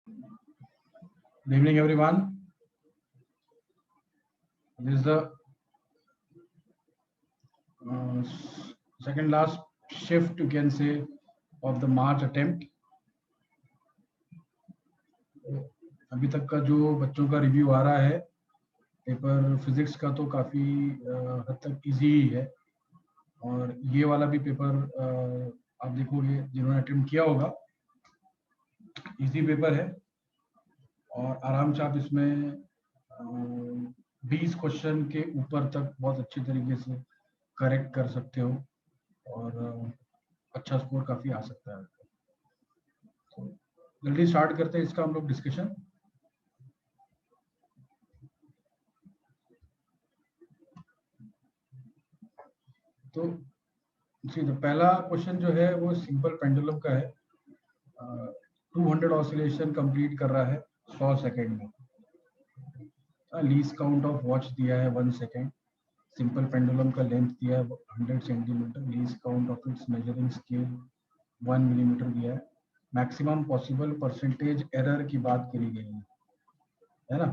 Good evening, everyone. This is the second last shift, you can say, of the March attempt. अभी तक का जो बच्चों का रिव्यू आ रहा है पेपर फिजिक्स का, तो काफ़ी हद तक इजी ही है। और ये वाला भी पेपर आप देखोगे, जिन्होंने अटेम्प्ट किया होगा, इजी पेपर है और आराम से आप इसमें 20 क्वेश्चन के ऊपर तक बहुत अच्छी तरीके से करेक्ट कर सकते हो और अच्छा स्कोर काफ़ी आ सकता है। तो जल्दी स्टार्ट करते हैं इसका हम लोग डिस्कशन। तो पहला क्वेश्चन जो है वो सिंपल पेंडुलम का है। 200 ऑसिलेशन कंप्लीट कर रहा है 100 सेकेंड में। लीस्ट काउंट ऑफ वॉच दिया है 1 सेकेंड। सिंपल पेंडुलम का लेंथ दिया है 100 centimetre. Least count of its measuring scale 1 millimetre दिया है। मैक्सिमम पॉसिबल परसेंटेज एरर की बात करी गई है ना।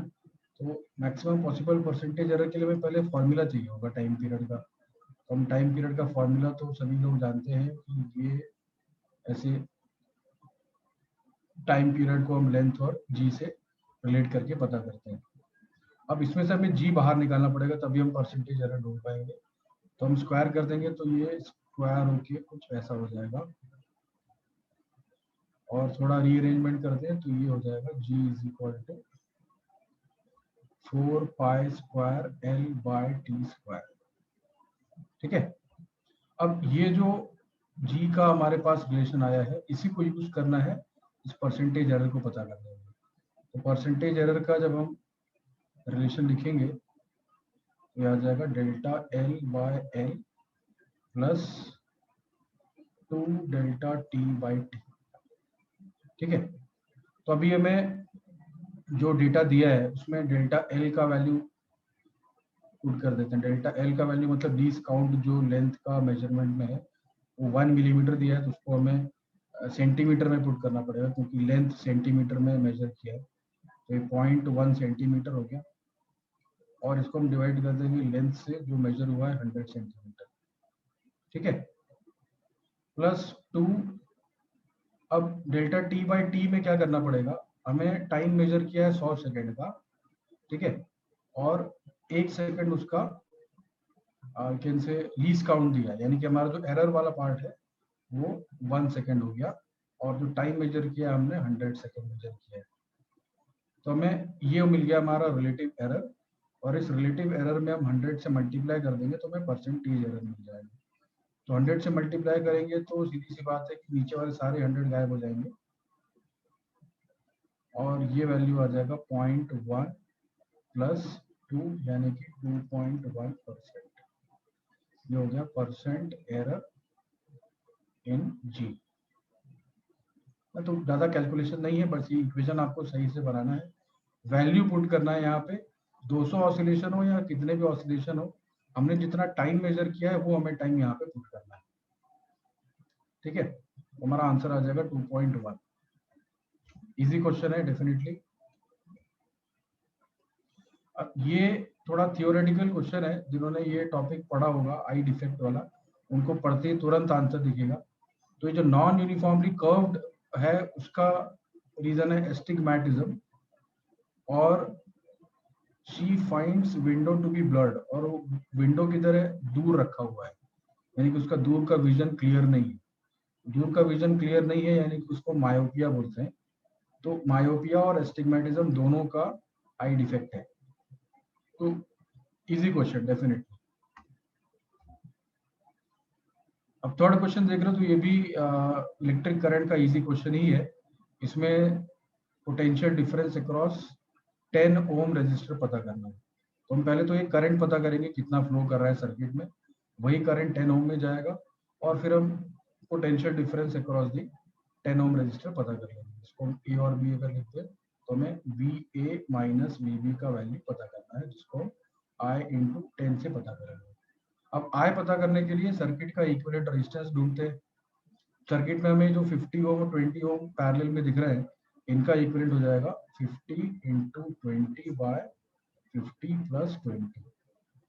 तो मैक्सिमम पॉसिबल परसेंटेज एरर के लिए हमें पहले फॉर्मूला चाहिए होगा टाइम पीरियड का। तो हम टाइम पीरियड का फॉर्मूला तो सभी लोग जानते हैं कि ये ऐसे टाइम पीरियड को हम लेंथ और जी से रिलेट करके पता करते हैं। अब इसमें से हमें जी बाहर निकालना पड़ेगा, तभी हम परसेंटेज एरर ढूंढ पाएंगे। तो हम स्क्वायर कर देंगे तो ये स्क्वायर होके कुछ ऐसा हो जाएगा और थोड़ा रीअरेंजमेंट करते हैं तो ये हो जाएगा g is equal to 4 pi square l by t square. ठीक है। अब ये जो जी का हमारे पास रिलेशन आया है, इसी को यूज करना है इस परसेंटेज एरर को पता करने में। तो परसेंटेज एरर का जब हम रिलेशन लिखेंगे तो ये आ जाएगा delta l by L plus 2 delta T by T. ठीक है। तो अभी हमें जो डेटा दिया है उसमें डेल्टा एल का वैल्यू पुट कर देते हैं। डेल्टा एल का वैल्यू मतलब लीस्ट काउंट जो लेंथ का मेजरमेंट में है वो 1 मिलीमीटर दिया है, तो उसको हमें सेंटीमीटर में पुट करना पड़ेगा क्योंकि लेंथ सेंटीमीटर में मेजर किया है। तो ये 0.1 सेंटीमीटर हो गया और इसको हम डिवाइड कर देंगे लेंथ से जो मेजर हुआ है 100 सेंटीमीटर। ठीक है। प्लस 2। अब डेल्टा टी बाई टी में क्या करना पड़ेगा, हमें टाइम मेजर किया है 100 सेकेंड का। ठीक है। और 1 सेकेंड उसका कैन से लीस्ट काउंट दिया, यानी कि हमारा जो एरर वाला पार्ट है वो 1 सेकेंड हो गया और जो टाइम मेजर किया हमने 100 सेकेंड मेजर किया है। तो हमें ये मिल गया हमारा रिलेटिव एरर और इस रिलेटिव एरर में हम 100 से मल्टीप्लाई कर देंगे तो हमें परसेंटेज एरर मिल जाएगा। तो 100 से मल्टीप्लाई करेंगे तो सीधी सी बात है कि नीचे वाले सारे 100 गायब हो जाएंगे और ये वैल्यू आ जाएगा 0.1 प्लस 2 यानी कि 2.1%। ये हो गया परसेंट एरर इन जी। तो ज़्यादा कैलकुलेशन नहीं है, बस ये इक्वेशन आपको सही से बनाना है, वैल्यू पुट करना है। यहाँ पे 200 ऑसिलेशन हो या कितने भी ऑसिलेशन हो, हमने जितना टाइम मेजर किया है वो हमें टाइम यहाँ पे पुट करना है। ठीक है। तो हमारा आंसर आ जाएगा 2.1। इजी क्वेश्चन है डेफिनेटली। अब ये थोड़ा थियोरेटिकल क्वेश्चन है, जिन्होंने ये टॉपिक पढ़ा होगा आई डिफेक्ट वाला, उनको पढ़ते ही तुरंत आंसर दिखेगा। तो ये जो नॉन यूनिफॉर्मली कर्व्ड है उसका रीजन है एस्टिग्मेटिज्म और she finds window to be blurred, और वो विंडो की तरह दूर रखा हुआ है, यानी कि उसका दूर का विजन क्लियर नहीं है। दूर का विजन क्लियर नहीं है यानी कि उसको मायोपिया बोलते हैं। तो मायोपिया और एस्टिग्मेटिज्म दोनों का आई डिफेक्ट है। तो इजी क्वेश्चन डेफिनेटली। अब थर्ड क्वेश्चन देख रहे हो तो ये भी इलेक्ट्रिक करंट का इजी क्वेश्चन ही है। इसमें potential difference across 10 ohm resistor पता करना है। तो हम पहले तो ये करंट पता करेंगे कितना फ्लो कर रहा है सर्किट में, वही करंट 10 ओम में जाएगा और फिर हम potential difference across the 10 ohm resistor पता कर लेंगे। इसको हम ए और बी अगर लिखते हैं तो हमें V A minus V B का वैल्यू पता करना है, जिसको आई इंटू 10 से पता करेंगे। अब आई पता करने के लिए सर्किट का इक्विवेलेंट रेजिस्टेंस ढूंढते हैं। सर्किट में हमें जो 50 ओम और 20 ओम पैरेलल में दिख रहे हैं, इनका इक्विवेलेंट हो जाएगा 50 इंटू 20/50 प्लस 20,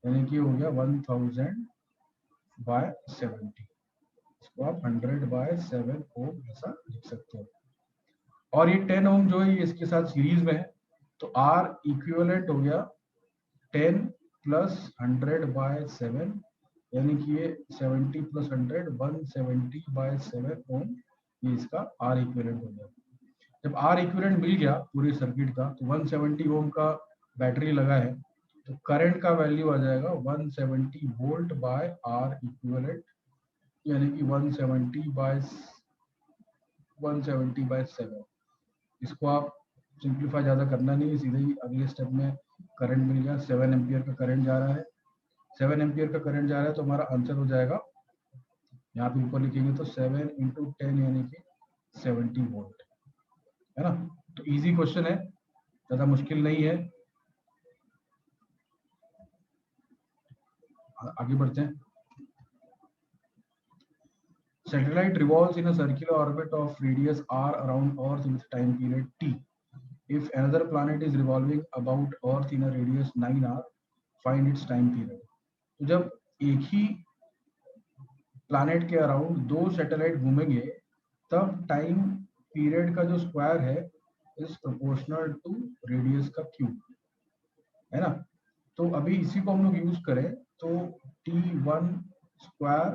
यानी कि हो गया 1000/70। इसको आप 100/7 ओम ऐसा लिख सकते हो। और ये 10 ओम जो है ये इसके साथ सीरीज में है, तो आर इक्विवेलेंट हो गया 10 प्लस 100/7, यानी कि ये 70 प्लस 100 170/7 ओम, ये इसका आर इक्विवेलेंट हो गया। जब आर इक्विवेलेंट मिल गया पूरे सर्किट का, तो 170 ओम का बैटरी लगा है, तो करंट का वैल्यू आ जाएगा 170 वोल्ट बाय आर इक्विवेलेंट, यानी कि 170/7। इसको आप सिंप्लीफाई ज़्यादा करना नहीं है, सीधे ही अगले स्टेप में करंट मिल गया, 7 एम्पियर का करंट जा रहा है। 7 एम्पियर का करंट जा रहा है, तो हमारा आंसर हो जाएगा, यहाँ पे ऊपर लिखेंगे तो 7 इंटू 10 यानी कि 70 वोल्ट, है ना। तो इजी क्वेश्चन है, ज़्यादा मुश्किल नहीं है। आगे बढ़ते हैं। Satellite revolves in a circular orbit of radius r around Earth with time period t. If another planet is revolving about Earth in a radius 9r, find its time period. तो जब एक ही प्लैनेट के around दो satellite घूमेंगे, तब time period का जो square है इज प्रोपोर्शनल टू रेडियस का क्यूब, है ना। तो अभी इसी को हम लोग यूज करें तो t1 square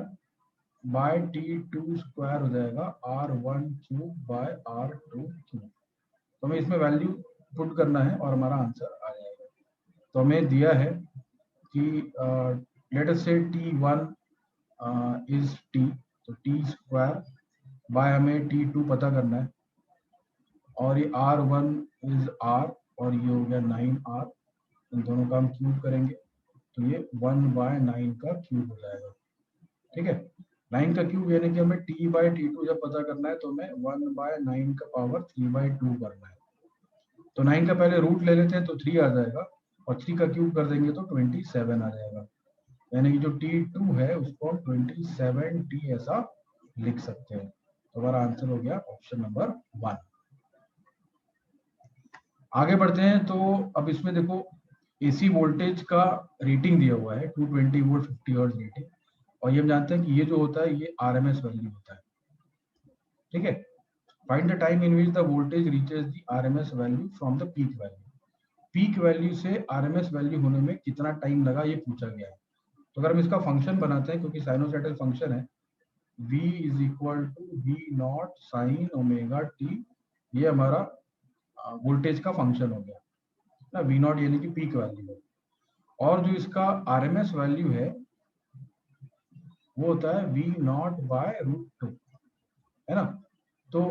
by t2 square हो जाएगा r1 cube by r2 cube. तो हमें इसमें वैल्यू पुट करना है और हमारा आंसर आ जाएगा। तो हमें दिया है कि लेट अस से t1 इज t, तो t स्क्वायर बाय हमें t2 पता करना है, और ये r1 इज r, और ये हो गया 9r, इन दोनों का हम क्यूब करेंगे तो ये 1/9 का क्यूब हो जाएगा। ठीक है, 9 का क्यूब यानी कि हमें t/t2 जब पता करना है तो हमें 1/9 का पावर 3/2 करना है। तो 9 का पहले रूट ले लेते हैं तो 3 आ जाएगा, और 3 का क्यूब कर देंगे तो 27 आ जाएगा, यानी कि जो t2 है उसको हम 27t ऐसा लिख सकते हैं। तो हमारा आंसर हो गया ऑप्शन नंबर 1। आगे बढ़ते हैं। तो अब इसमें देखो एसी वोल्टेज का रेटिंग दिया हुआ है 220 वोल्ट 50 हर्ट्ज रेटिंग, और ये हम जानते हैं कि ये जो होता है ये आरएमएस वैल्यू होता है। ठीक है, find the time in which the voltage reaches the RMS value from the peak value. Peak value से आरएमएस वैल्यू होने में कितना टाइम लगा ये पूछा गया है। तो अगर हम इसका फंक्शन बनाते हैं, क्योंकि साइनोसाइडल फंक्शन है, v is equal to v nought sine omega t, ये हमारा वोल्टेज का फंक्शन हो गया ना, वी नॉट यानी कि पीक वैल्यू है, और जो इसका आरएमएस वैल्यू है वो होता है वी नॉट बाय √2, है ना। तो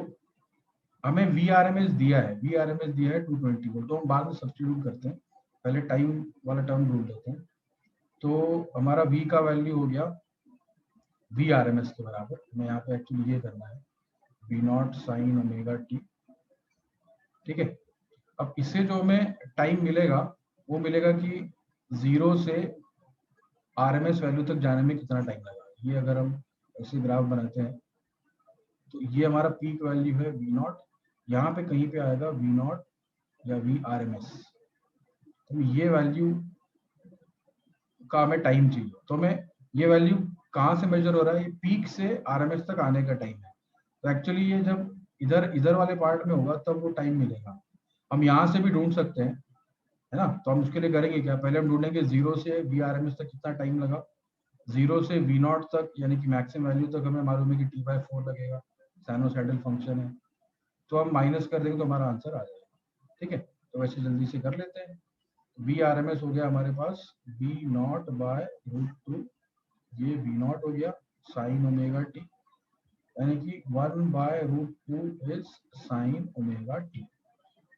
हमें वी आर एम एस दिया है, वी आर एम एस दिया है 220 वोल्ट, तो हम बाद में सब्स्टिट्यूट करते हैं, पहले टाइम वाला टर्म ढूंढ लेते हैं। तो हमारा v का वैल्यू हो गया वी आर एम एस के बराबर, हमें यहाँ पे एक्चुअली ये करना है V nought sine omega t. ठीक है, अब इससे जो हमें टाइम मिलेगा वो मिलेगा कि 0 से आरएमएस वैल्यू तक जाने में कितना टाइम लगा। ये अगर हम ऐसे ग्राफ बनाते हैं तो ये हमारा पीक वैल्यू है वी नॉट, यहाँ पे कहीं पे आएगा वी नॉट या वी आर एम एस, तो ये वैल्यू का हमें टाइम चाहिए। तो हमें ये वैल्यू कहाँ से मेजर हो रहा है, ये पीक से आरएमएस तक आने का टाइम है। तो एक्चुअली ये जब इधर इधर वाले पार्ट में होगा तब वो टाइम मिलेगा। हम यहाँ से भी ढूंढ सकते हैं, है ना। तो हम उसके लिए करेंगे क्या, पहले हम ढूंढेंगे 0 से वी आर एम एस तक कितना टाइम लगा, 0 से वी नॉट तक यानी कि मैक्सिमम वैल्यू तक हमें मालूम है कि t/4 लगेगा, साइनोसाइडल फंक्शन है, तो हम माइनस कर देंगे तो हमारा आंसर आ जाएगा। ठीक है, तो वैसे जल्दी से कर लेते हैं। वी आर एम एस हो गया हमारे पास वी नॉट बाय √2, ये वी नॉट हो गया साइन ओमेगा टी, यानी कि 1/√2 इज साइन ओमेगा टी।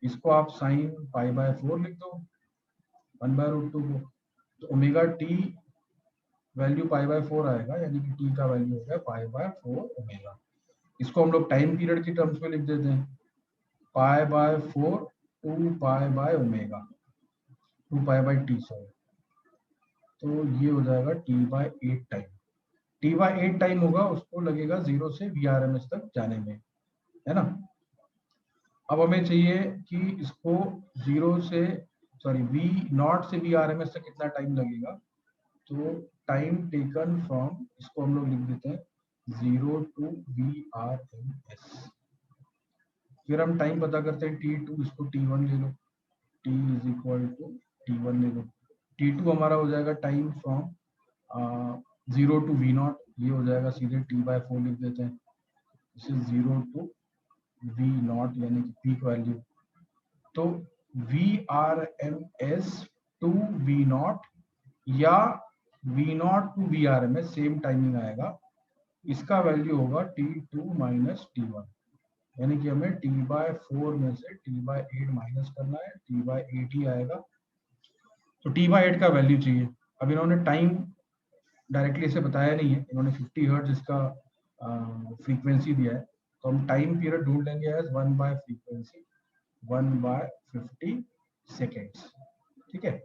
इसको आप साइन π/4 लिख दो 1/√2 को, तो ओमेगा टी वैल्यू π/4 आएगा, यानी कि टी का वैल्यू हो गया π/4 ओमेगा। इसको हम लोग टाइम पीरियड की टर्म्स में लिख देते हैं, π/4 2π/ओमेगा 2π/t, सॉरी, तो ये हो जाएगा t/8 टाइम। t/8 टाइम होगा उसको लगेगा 0 से वी आर एम एस तक जाने में, है ना। अब हमें चाहिए कि इसको वी नॉट से वी आर एम एस तक कितना टाइम लगेगा। तो टाइम टेकन फ्रॉम, इसको हम लोग लिख देते हैं 0 to VRMS। फिर हम टाइम पता करते हैं T2, इसको T1 ले लो, T is equal to T1 ले लो। T2 हमारा हो जाएगा टाइम फ्रॉम 0 to V0, ये हो जाएगा सीधे T/4 लिख देते हैं। दिस इज 0 to V0 यानी कि पीक वैल्यू। तो VRMS टू V0 या V0 to VRMS same timing आएगा, इसका वैल्यू होगा T2 माइनस T1, यानी कि हमें T/4 में से T/8 माइनस करना है, T/8 ही आएगा। तो T/8 का वैल्यू चाहिए। अब इन्होंने टाइम डायरेक्टली इसे बताया नहीं है, इन्होंने 50 हर्ट्ज इसका फ्रीक्वेंसी दिया है, तो हम टाइम पीरियड ढूंढ लेंगे एज 1/फ्रीक्वेंसी 1/50 सेकेंड्स। ठीक है,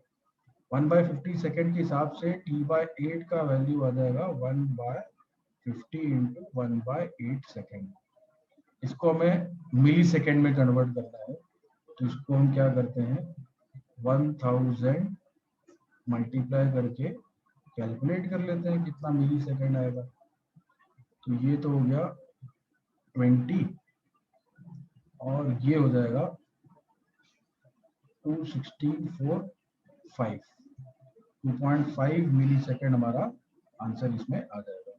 1/50 सेकेंड के हिसाब से T/8 का वैल्यू आ जाएगा 1/50 इंटू 1/8 सेकेंड। इसको हमें मिली सेकेंड में कन्वर्ट करना है, तो इसको हम क्या करते हैं 1000 मल्टीप्लाई करके कैलकुलेट कर लेते हैं कितना मिली सेकेंड आएगा। तो ये तो हो गया 20 और ये हो जाएगा 2.5 मिली सेकेंड हमारा आंसर इसमें आ जाएगा,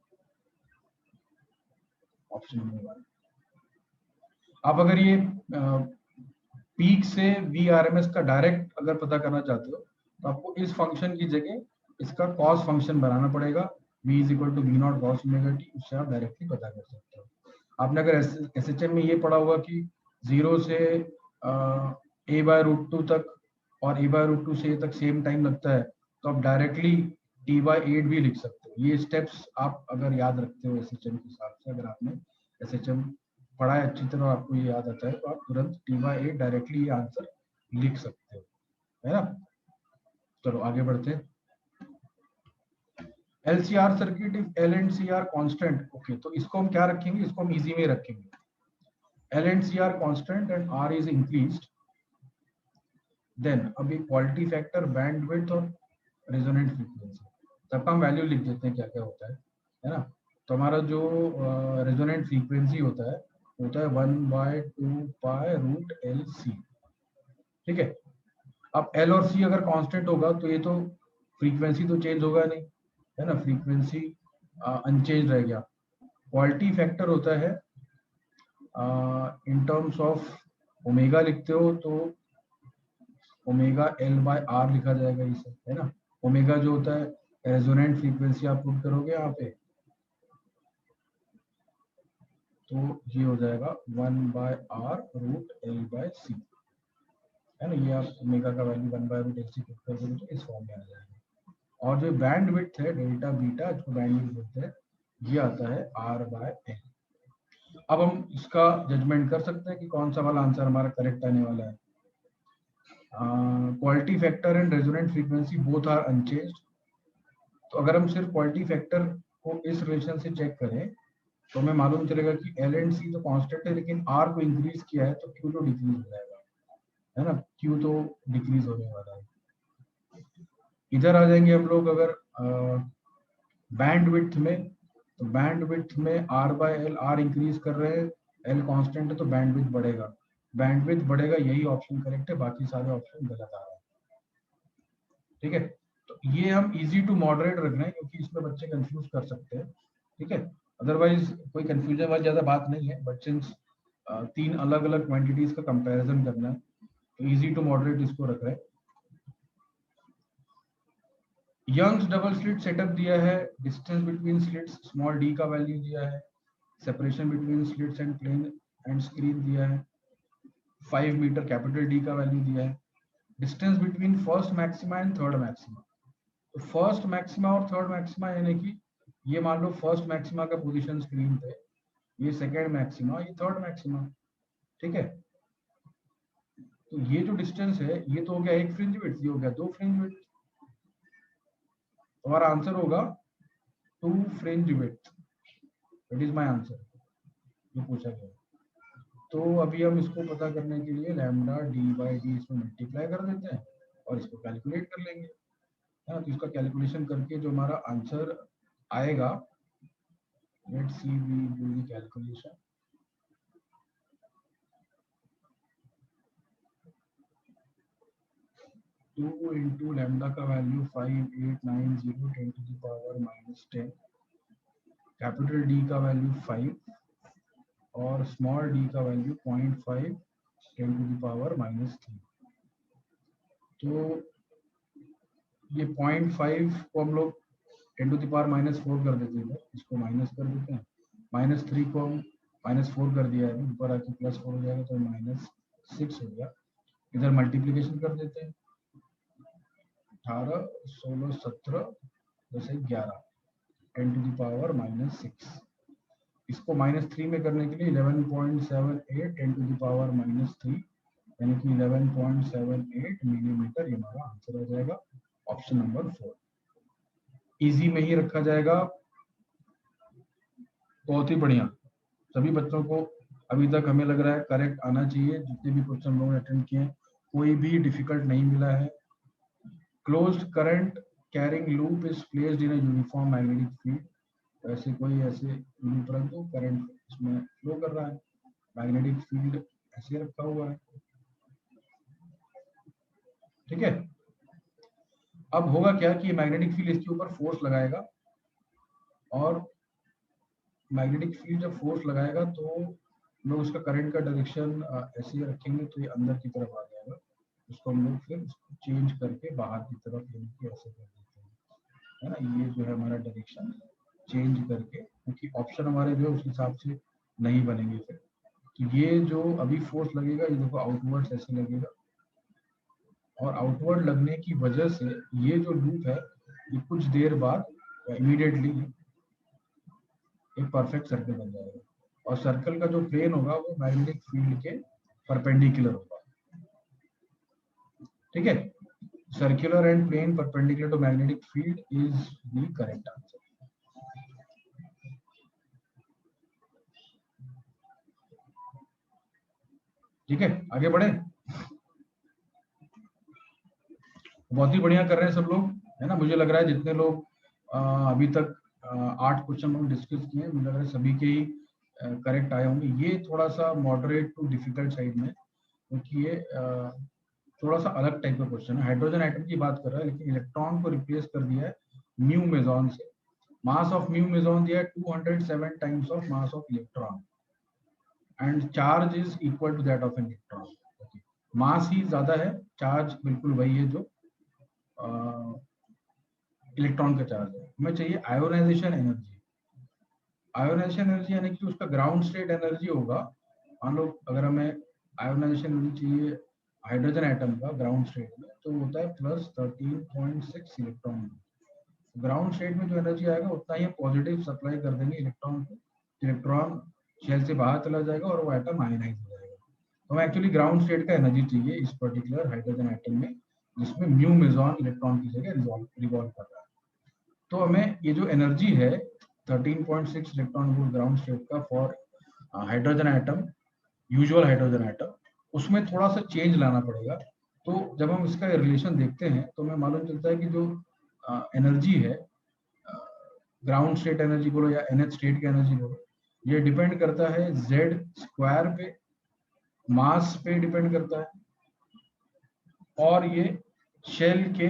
ऑप्शन नंबर 1। आप अगर ये पीक से VRMS का डायरेक्ट अगर पता करना चाहते हो तो आपको इस फंक्शन की जगह इसका कॉस फंक्शन बनाना पड़ेगा, v is equal to V0 cos omega t, उससे आप डायरेक्टली पता कर सकते हो। आपने अगर SHM में ये पढ़ा होगा कि 0 से a/√2 तक और a/√2 से a तक सेम टाइम लगता है, तो आप डायरेक्टली T/8 भी लिख सकते हो। ये स्टेप्स आप अगर याद रखते हो SHM के हिसाब से, अगर आपने SHM पढ़ा है अच्छी तरह, आपको ये याद आता है, तो आप तुरंत T/8 डायरेक्टली ये आंसर लिख सकते हो, है ना। चलो आगे बढ़ते हैं। LCR circuit if L and C are constant, okay, तो इसको हम क्या रखेंगे, इसको हम इजी में रखेंगे। L and C are constant and R is increased, then अभी क्वालिटी फैक्टर, बैंडविड्थ और रेजोनेंट फ्रीक्वेंसी, सबका हम वैल्यू लिख देते हैं क्या क्या होता है ना। तो हमारा जो रेजोनेंट फ्रीक्वेंसी होता है 1/2π√LC। ठीक है, अब L और C अगर कांस्टेंट होगा तो ये तो फ्रीक्वेंसी तो चेंज होगा नहीं, है ना, फ्रीक्वेंसी अनचेंज रह गया। क्वालिटी फैक्टर होता है इन टर्म्स ऑफ ओमेगा लिखते हो तो ओमेगा L/R लिखा जाएगा इसे, है ना। ओमेगा जो होता है रेजोनेंट फ्रीक्वेंसी आप पुट करोगे यहाँ पे, तो ये हो जाएगा 1/R√L/C, है ना। ये आप ओमेगा का वैल्यू 1/√LC पुट कर दोगे तो इस फॉर्म में आ जाएगा। और जो बैंड विड्थ है डेल्टा बीटा, इसको बैंड विड्थ बोलते हैं, ये आता है R/L। अब हम इसका जजमेंट कर सकते हैं कि कौन सा वाला आंसर हमारा करेक्ट आने वाला है। Quality factor and resonant frequency both are unchanged, तो अगर हम सिर्फ क्वालिटी फैक्टर को इस रिलेशन से चेक करें तो हमें मालूम चलेगा कि L एंड C तो कांस्टेंट है, लेकिन R को इंक्रीज किया है तो Q तो डिक्रीज हो जाएगा, है ना, Q तो डिक्रीज होने वाला है। इधर आ जाएंगे हम लोग अगर बैंड विड्थ में, तो बैंड विड्थ में R/L, R इंक्रीज कर रहे हैं, L कांस्टेंट है, तो बैंड विड्थ बढ़ेगा, बैंड विड्थ बढ़ेगा, यही ऑप्शन करेक्ट है, बाकी सारे ऑप्शन गलत आ रहे हैं। ठीक है, तो ये हम इजी टू मॉडरेट रख रहे हैं क्योंकि इसमें बच्चे कंफ्यूज कर सकते हैं। ठीक है, अदरवाइज कोई कंफ्यूजन वाली ज्यादा बात नहीं है, बट सिंस 3 अलग अलग क्वांटिटीज का कंपैरिजन करना है तो इजी टू मॉडरेट इसको रख रहे हैं। यंग्स डबल स्लिट सेटअप दिया है, distance between slits small d का वैल्यू दिया है, separation between slits and plane and screen दिया है, 5 मीटर कैपिटल D का वैल्यू दिया है, distance between first maxima and third maxima. तो फर्स्ट मैक्सिमा और थर्ड मैक्सिमा यानी कि ये मान लो फर्स्ट मैक्सिमा का पोजीशन स्क्रीन पे, ये सेकंड मैक्सिमा, ये थर्ड मैक्सिमा। ठीक है, तो ये जो डिस्टेंस है ये तो हो गया एक फ्रिंज विड्थ, ये हो गया 2 फ्रिंज विड्थ, हमारा आंसर होगा 2 fringe width. It is my answer, ये पूछा गया। तो अभी हम इसको पता करने के लिए लैम्डा डी बाई डी इसमें मल्टीप्लाई कर देते हैं और इसको कैलकुलेट कर लेंगे, है ना। तो इसका कैलकुलेशन करके जो हमारा आंसर आएगा, let's see we do the calculation. Two into lambda का value 5890 10 to the power -10, capital D का वैल्यू 5 और स्मॉल डी का वैल्यू 0.5 10 टू द पावर -3। तो ये 0.5 को हम लोग 10 टू द पावर -4 कर देते हैं, इसको माइनस कर देते हैं। -3 को हम -4 कर दिया है, ऊपर आके +4 हो जाएगा तो -6 हो गया। इधर मल्टीप्लीकेशन कर देते हैं, 18 16 17 10 11 10 टू द पावर -6। इसको -3 में करने के लिए 11.78 10 टू द पावर -3 यानी कि 11.78 मिलीमीटर, ये हमारा आंसर हो जाएगा ऑप्शन नंबर 4। इजी में ही रखा जाएगा, बहुत ही बढ़िया। सभी बच्चों को अभी तक हमें लग रहा है करेक्ट आना चाहिए, जितने भी क्वेश्चन लोगों ने अटेंड किए हैं कोई भी डिफिकल्ट नहीं मिला है। Closed current carrying loop is placed in a uniform magnetic field, ऐसे कोई ऐसे परंतु करंट इसमें फ्लो कर रहा है, मैग्नेटिक फील्ड ऐसे रखा हुआ है, ठीक है। अब होगा क्या कि मैग्नेटिक फील्ड इसके ऊपर फोर्स लगाएगा और मैग्नेटिक फील्ड जब फोर्स लगाएगा तो लोग उसका करंट का डायरेक्शन ऐसे रखेंगे तो ये अंदर की तरफ आ जाएगा, उसको हम लोग फिर चेंज करके बाहर की तरफ ऐसे कर देते हैं, है ना। ये जो है हमारा डायरेक्शन चेंज करके, क्योंकि ऑप्शन हमारे जो है उस हिसाब से नहीं बनेंगे फिर। तो ये जो अभी फोर्स लगेगा ये देखो आउटवर्ड ऐसे लगेगा, और आउटवर्ड लगने की वजह से ये जो लूप है ये कुछ देर बाद इमीडिएटली एक परफेक्ट सर्कल बन जाएगा, और सर्कल का जो प्लेन होगा वो मैग्नेटिक फील्ड के परपेंडिकुलर होगा, ठीक है। Circular and plane perpendicular to magnetic field is the correct answer. ठीक है, आगे बढ़े। बहुत ही बढ़िया कर रहे हैं सब लोग, है ना। मुझे लग रहा है जितने लोग अभी तक 8 क्वेश्चन हम डिस्कस किए, मुझे लग रहा है सभी के ही करेक्ट आए होंगे। ये थोड़ा सा मॉडरेट टू डिफिकल्ट साइड में, क्योंकि ये थोड़ा सा अलग टाइप का क्वेश्चन है। हाइड्रोजन एटम की बात कर रहा है, लेकिन इलेक्ट्रॉन को रिप्लेस कर दिया है म्यू मेजॉन से। मास ऑफ म्यू मेजॉन दिया है 207 times of mass of electron and charge is equal to that of an electron. Mass ही ज्यादा है, चार्ज बिल्कुल वही है जो इलेक्ट्रॉन का चार्ज है। हमें चाहिए आयोनाइजेशन एनर्जी। आयोनाइजेशन एनर्जी यानी कि उसका ग्राउंड स्टेट एनर्जी होगा। मान लो अगर हमें आयोनाइजेशन एनर्जी चाहिए हाइड्रोजन एटम का ग्राउंड स्टेट में, तो होता है +13.6 इलेक्ट्रॉन। ग्राउंड स्टेट में जो एनर्जी आएगा उतना ही पॉजिटिव सप्लाई कर देंगे इलेक्ट्रॉन को, इलेक्ट्रॉन शेल से बाहर चला जाएगा और वो एटम आयनाइज हो जाएगा। तो हमें एक्चुअली ग्राउंड स्टेट का एनर्जी चाहिए इस पर्टिकुलर हाइड्रोजन एटम में, जिसमें म्यू मेजॉन इलेक्ट्रॉन की जगह रिवॉल्व कर रहा है। तो हमें ये जो एनर्जी है 13.6 इलेक्ट्रॉन वोल्ट ग्राउंड स्टेट का for hydrogen atom, usual hydrogen atom, उसमें थोड़ा सा चेंज लाना पड़ेगा। तो जब हम इसका रिलेशन देखते हैं तो हमें मालूम चलता है कि जो एनर्जी है, ग्राउंड स्टेट एनर्जी बोलो या nth स्टेट की एनर्जी बोलो, ये डिपेंड करता है z² पे, मास पे डिपेंड करता है, और ये शेल के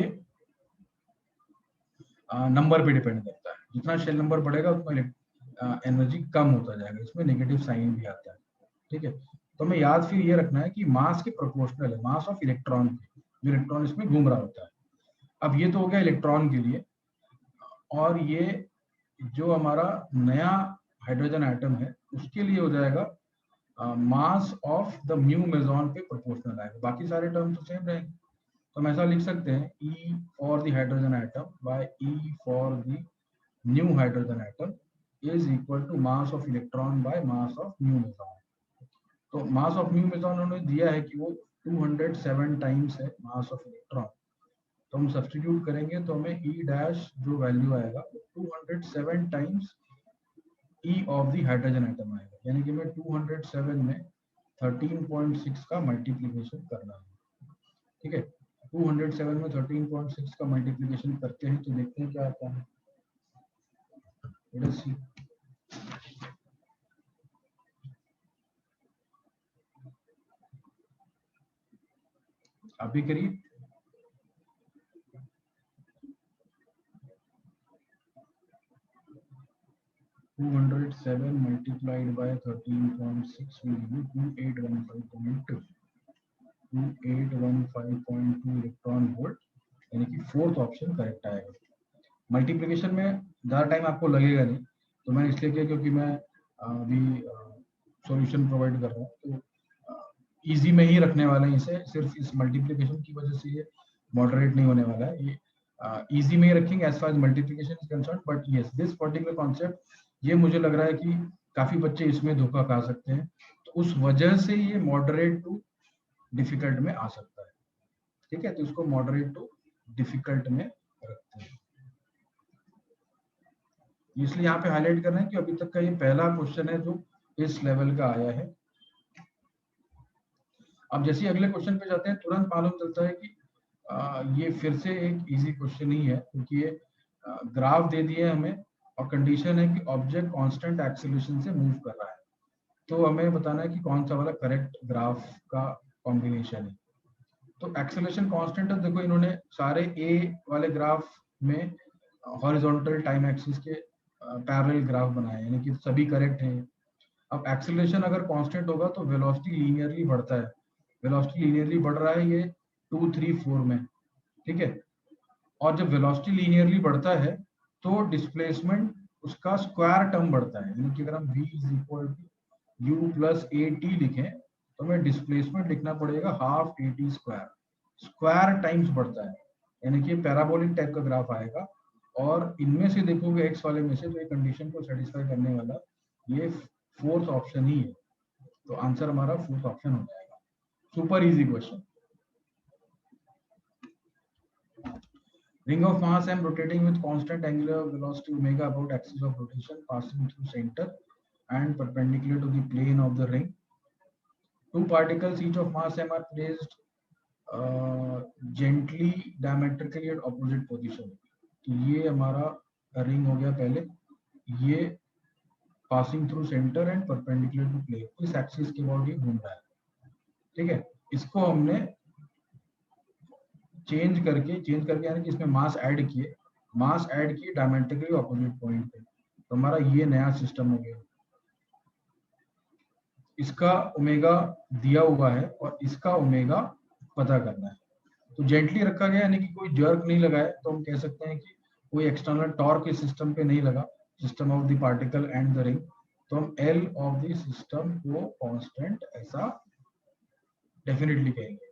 नंबर पे डिपेंड करता है। जितना शेल नंबर बढ़ेगा उतना एनर्जी कम होता जाएगा, इसमें नेगेटिव साइन भी आता है, ठीक है। तो हमें याद फिर ये रखना है कि मास के प्रोपोर्शनल है मास ऑफ इलेक्ट्रॉन के, जो इलेक्ट्रॉन इसमें घूम रहा होता है। अब ये तो हो गया इलेक्ट्रॉन के लिए, और ये जो हमारा नया हाइड्रोजन एटम है उसके लिए हो जाएगा मास ऑफ द म्यू मेजॉन पे प्रोपोर्शनल आएगा, बाकी सारे टर्म तो सेम रहेंगे। तो हम ऐसा लिख सकते हैं E for the hydrogen atom by E for the new hydrogen atom is equal to mass of electron by mass of mu meson. तो मास ऑफ म्यू मेजॉन उन्होंने दिया है कि वो 207 टाइम्स है मास ऑफ इलेक्ट्रॉन। तो हम सब्स्टिट्यूट करेंगे तो हमें E डैश जो वैल्यू आएगा 207 times E of the hydrogen atom आएगा, यानी कि मैं 207 में 13.6 का मल्टीप्लीकेशन करना है। ठीक है, 207 में 13.6 का मल्टीप्लीकेशन करते हैं तो देखते हैं क्या आता है। Let's see. अभी करिए। Two 207 multiplied by 13.6 will be 2815.2 electron volt, यानी कि फोर्थ ऑप्शन करेक्ट आएगा। मल्टीप्लिकेशन में ज़्यादा टाइम आपको लगेगा नहीं, तो मैंने इसलिए किया क्योंकि मैं अभी सॉल्यूशन प्रोवाइड कर रहा हूँ, तो इजी में ही रखने वाले हैं इसे। सिर्फ इस मल्टीप्लिकेशन की वजह से ये मॉडरेट नहीं होने वाला है, ये इजी में ही रखेंगे as far as multiplication is concern. But yes, this particular concept ये मुझे लग रहा है कि काफी बच्चे इसमें धोखा खा सकते हैं, तो उस वजह से ये मॉडरेट टू डिफिकल्ट में आ सकता है। ठीक है, तो इसको मॉडरेट टू डिफिकल्ट में रखते हैं, इसलिए यहाँ पे हाईलाइट कर रहे हैं कि अभी तक का ये पहला क्वेश्चन है जो इस लेवल का आया है। अब जैसे अगले क्वेश्चन पे जाते हैं, तुरंत मालूम चलता है कि ये फिर से एक इजी क्वेश्चन ही है, क्योंकि ये ग्राफ दे दिए हमें और कंडीशन है कि ऑब्जेक्ट कांस्टेंट एक्सेलरेशन से मूव कर रहा है, तो हमें बताना है कि कौन सा वाला करेक्ट ग्राफ का कॉम्बिनेशन है। तो एक्सेलरेशन कांस्टेंट है, देखो इन्होंने सारे ए वाले ग्राफ में हॉरिजॉन्टल टाइम एक्सिस के पैरेलल ग्राफ बनाए, यानी कि सभी करेक्ट हैं। अब एक्सेलरेशन अगर कांस्टेंट होगा तो वेलोसिटी लीनियरली बढ़ता है, वेलोसिटी लीनियरली बढ़ रहा है ये 2, 3, 4 में। ठीक है, और जब वेलोसिटी लीनियरली बढ़ता है तो डिस्प्लेसमेंट उसका स्क्वायर टर्म बढ़ता है, यानी कि अगर हम v is equal to u plus a t लिखें तो हमें डिस्प्लेसमेंट लिखना पड़ेगा half a t square, square times बढ़ता है, यानी कि पैराबोलिक टाइप का ग्राफ आएगा। और इनमें से देखोगे एक्स वाले में से, तो ये कंडीशन को सेटिस्फाई करने वाला ये फोर्थ ऑप्शन ही है, तो आंसर हमारा फोर्थ ऑप्शन हो जाएगा। Super easy question. Ring of mass m rotating with constant angular velocity omega about axis of rotation, passing through center and perpendicular to the plane of the ring. Two particles each of mass m are placed gently diametrically at opposite position. तो ये हमारा ring हो गया पहले, ये passing through centre and perpendicular to plane, इस axis के about ये घूम रहा है। ठीक है, इसको हमने चेंज करके यानी कि इसमें मास ऐड किए डायमेट्रिकली ऑपोजिट पॉइंट पे, तो हमारा ये नया सिस्टम हो गया। इसका ओमेगा दिया हुआ है और इसका ओमेगा पता करना है, तो जेंटली रखा गया, यानी कि कोई जर्क नहीं लगा है, तो हम कह सकते हैं कि कोई एक्सटर्नल टॉर्क इस सिस्टम पे नहीं लगा, system of the particle and the ring, तो हम एल ऑफ द सिस्टम को कांस्टेंट ऐसा डेफिनेटली कहेंगे।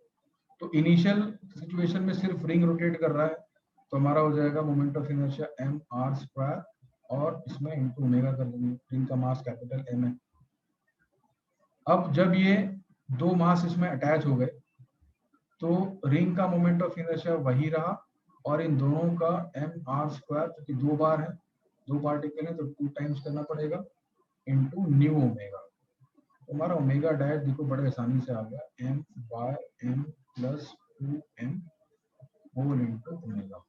तो इनिशियल सिचुएशन में सिर्फ रिंग रोटेट कर रहा है, तो हमारा हो जाएगा moment of inertia m r square, और इसमें इनटू ओमेगा कर देंगे, रिंग का मास कैपिटल एम है। अब जब ये दो मास इसमें अटैच हो गए तो रिंग का मोमेंट ऑफ इनर्शिया वही रहा, और इन दोनों का एम आर स्क्वायर, क्योंकि दो बार है, दो पार्टिकल है, तो 2 टाइम्स करना पड़ेगा इनटू न्यू ओमेगा। तो हमारा ओमेगा डैश देखो बड़े आसानी से आ गया, m by m plus 2m whole into omega.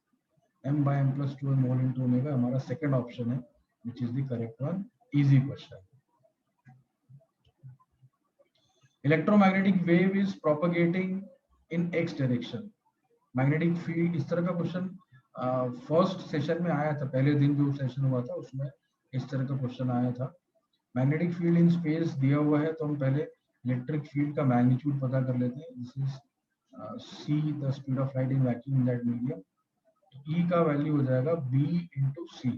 m by m plus 2m whole into omega हमारा सेकंड ऑप्शन है, which is the correct one. Easy question. Electromagnetic wave is propagating in x direction, magnetic field, इस तरह का question first session में आया था, पहले दिन जो सेशन हुआ था उसमें इस तरह का क्वेश्चन आया था। मैग्नेटिक फील्ड इन स्पेस दिया हुआ है, तो हम पहले इलेक्ट्रिक फील्ड का मैग्नीट्यूड पता कर लेते हैं। This is c the speed of light in vacuum in that medium, तो E का वैल्यू हो जाएगा b into c,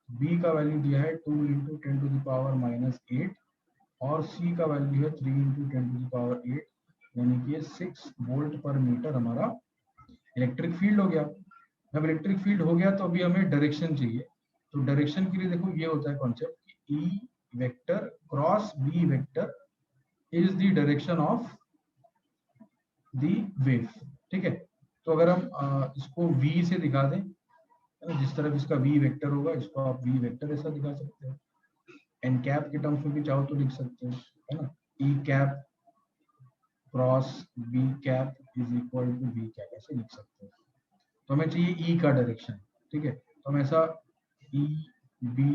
b का वैल्यू दिया है 2 into 10 to the power minus 8, और c का वैल्यू है 3 into 10 to the power 8, यानी कि 6 वोल्ट पर मीटर हमारा इलेक्ट्रिक फील्ड हो गया। जब इलेक्ट्रिक फील्ड हो गया तो अभी हमें डायरेक्शन चाहिए, तो डायरेक्शन के लिए देखो ये होता है कॉन्सेप्ट कि E vector cross B vector is the direction of the wave. ठीक है, तो अगर हम इसको v से दिखा दें, जिस तरफ इसका v वेक्टर होगा इसको आप v वेक्टर ऐसा दिखा सकते हैं, एन कैप के टर्म्स में भी चाहो तो लिख सकते हैं, है ना, E cap cross B cap is equal to B cap, ऐसे लिख सकते हैं। तो हमें चाहिए ई का डायरेक्शन, ठीक है। तो हम ऐसा ई बी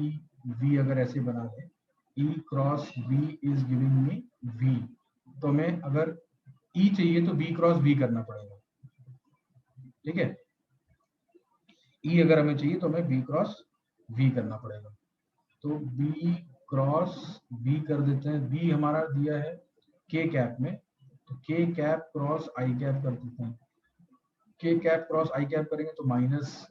वी अगर ऐसे बना दें, E cross B is giving me V, तो हमें अगर ई चाहिए तो बी क्रॉस बी करना पड़ेगा, ठीक है। ई अगर हमें चाहिए तो हमें बी क्रॉस वी करना पड़ेगा। तो बी क्रॉस बी कर देते हैं। बी हमारा दिया है के कैप में, तो के कैप क्रॉस आई कैप कर देते हैं। के कैप क्रॉस आई कैप करेंगे तो माइनस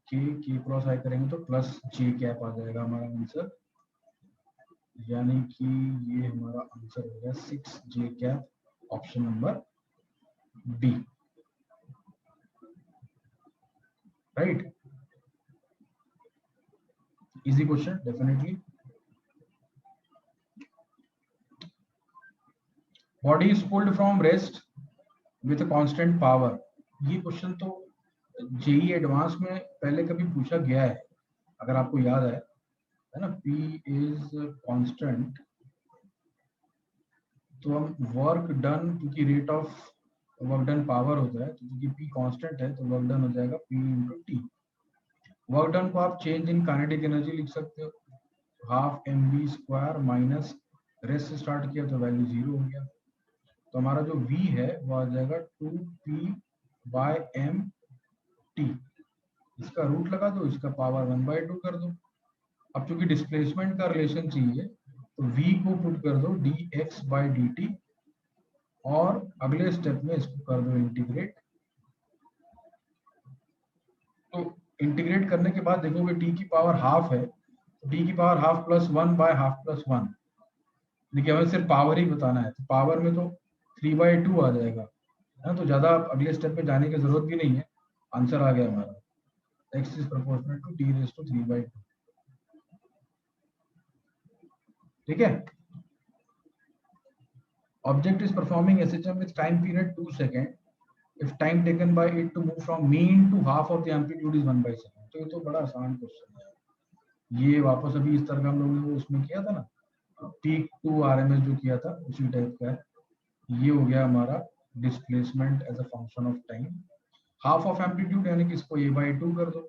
के क्रॉस आई करेंगे तो प्लस जे कैप आ जाएगा हमारा आंसर, यानी कि ये हमारा आंसर हो गया 6 J cap, option number B, right. Easy question definitely. Body is pulled from rest with constant power. ये क्वेश्चन तो जेई एडवांस में पहले कभी पूछा गया है, अगर आपको याद है ना। P इज कांस्टेंट, तो हम वर्क डन, क्योंकि rate of work done power होता है, तो क्योंकि P कांस्टेंट है तो वर्क डन हो जाएगा P into T. Work done को आप चेंज इन काइनेटिक एनर्जी लिख सकते हो, half mv square minus rest से स्टार्ट किया तो वैल्यू 0 हो गया, तो हमारा जो v है वो आ जाएगा 2p बाय m t। इसका रूट लगा दो, इसका पावर 1/2 कर दो। अब चूंकि डिस्प्लेसमेंट का रिलेशन चाहिए तो v को पुट कर दो dx बाय dt, और अगले स्टेप में इसको कर दो इंटीग्रेट। तो इंटीग्रेट करने के बाद देखोगे t की पावर हाफ है, तो t की power half plus 1 by half plus 1। देखिए हमें सिर्फ पावर ही बताना है, तो पावर में तो 3/2 आ जाएगा, है ना। तो ज्यादा अगले स्टेप में जाने की जरूरत भी नहीं है, आंसर आ गया हमारा, x is proportional to t raise to 3/2, ठीक है। Object is performing SHM with time period 2 seconds. If time taken by it to move from mean to half of the amplitude is 1/2 तो ये तो बड़ा आसान question है। ये वापस अभी इस तरह का हम लोगों ने उसमें किया था ना, पीक टू आरएमएस जो किया था उसी टाइप का है। ये हो गया हमारा displacement as a function of time. Half of amplitude यानी कि इसको a/2 कर दो।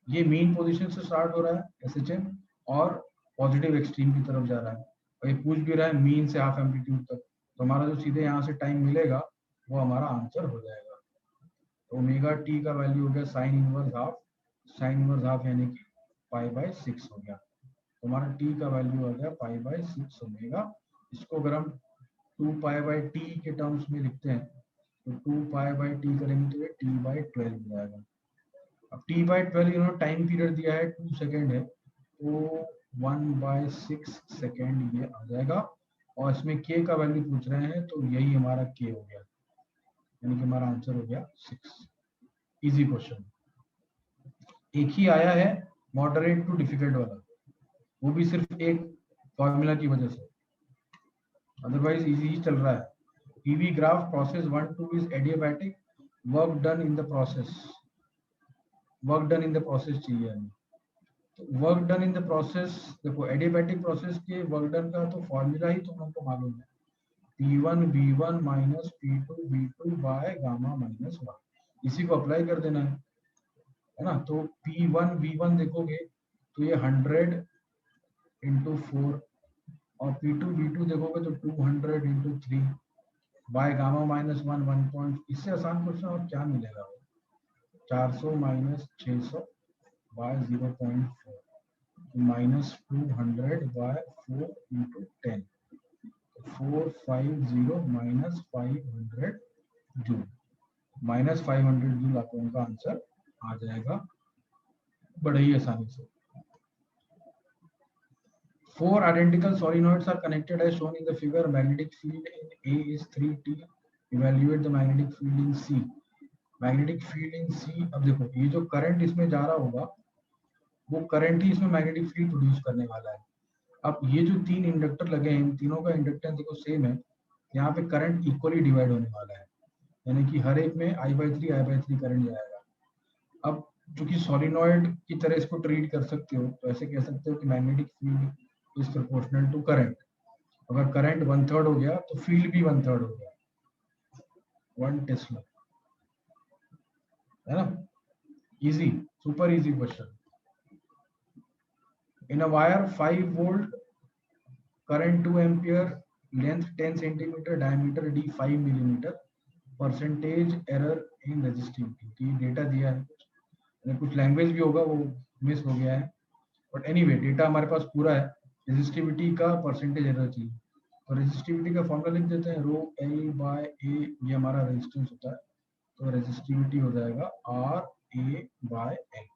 ये मीन पोजीशन से स्टार्ट हो रहा है SHM और पॉजिटिव एक्सट्रीम की तरफ जा रहा है, और ये पूछ भी रहा है मीन से हाफ एम्पलीट्यूड तक, तो हमारा जो सीधे यहाँ से टाइम मिलेगा वो हमारा आंसर हो जाएगा। तो ओमेगा टी का वैल्यू हो गया sine inverse half, sine inverse half यानी कि π/6 हो गया, तो हमारा टी का वैल्यू आ गया π/6 ओमेगा। इसको अगर हम 2π/t के टर्म्स में लिखते हैं तो 2π/t करेंगे तो ये t/12 हो जाएगा। अब t/12 इन्होंने टाइम पीरियड दिया है 2 सेकेंड है, तो 1/6 सेकेंड ये आ जाएगा, और इसमें k का वैल्यू पूछ रहे हैं तो यही हमारा k हो गया, यानी कि हमारा आंसर हो गया 6। Easy question. एक ही आया है मॉडरेट टू डिफिकल्ट वाला, वो भी सिर्फ एक फॉर्मूला की वजह से, अदरवाइज इजी ही चल रहा है। PV graph process 1-2 is adiabatic, work done in the process, work done in the process चाहिए हमें। तो work done in the process, देखो एडियाबैटिक प्रोसेस के वर्क डन का तो फॉर्मूला ही तुम हमको मालूम है, P1 V1 minus P2 V2 by gamma minus 1, इसी को अप्लाई कर देना है ना। तो P1 V1 देखोगे तो ये 100 इंटू 4, और P2 V2 देखोगे तो 200 इंटू 3 बाय गामा माइनस 1 1 इससे आसान क्वेश्चन और क्या मिलेगा, 400 minus 600 by 0.4 minus 200 by 4 into 10, 450 minus 500 joule, minus 500 joule आपको उनका आंसर आ जाएगा बड़े ही आसानी से। 4 identical solenoids are connected as shown in the figure. Magnetic field in A is 3T. Evaluate the magnetic field in C. Magnetic field in C, अब देखो ये जो करंट इसमें जा रहा होगा वो करंट ही इसमें मैग्नेटिक फील्ड प्रोड्यूस करने वाला है। अब ये जो 3 इंडक्टर लगे हैं, इन तीनों का इंडक्टेंस देखो सेम है, यहाँ पे करंट इक्वली डिवाइड होने वाला है, यानी कि हर एक में I/3 करंट जाएगा। अब चूंकि सोलिनॉइड की तरह इसको ट्रीट कर सकते हो, तो ऐसे कह सकते हो कि magnetic field is proportional to current. अगर करंट 1/3 हो गया तो फील्ड भी 1/3 हो गया, 1 टेस्ला, है ना? Easy, super easy question. In a wire 5 volt, current 2 ampere, length 10 centimetre, diameter d 5 millimetre, percentage error in resistivity. Data दिया है, कुछ लैंग्वेज भी होगा वो मिस हो गया है, बट एनीवे डेटा हमारे पास पूरा है। रेजिस्टिविटी का परसेंटेज एरर चाहिए, तो रेजिस्टिविटी का फॉर्मूला लिख देते हैं, रो एल बाय ए, ये हमारा रेजिस्टेंस होता है, तो रेजिस्टिविटी हो जाएगा आर ए बाय एल।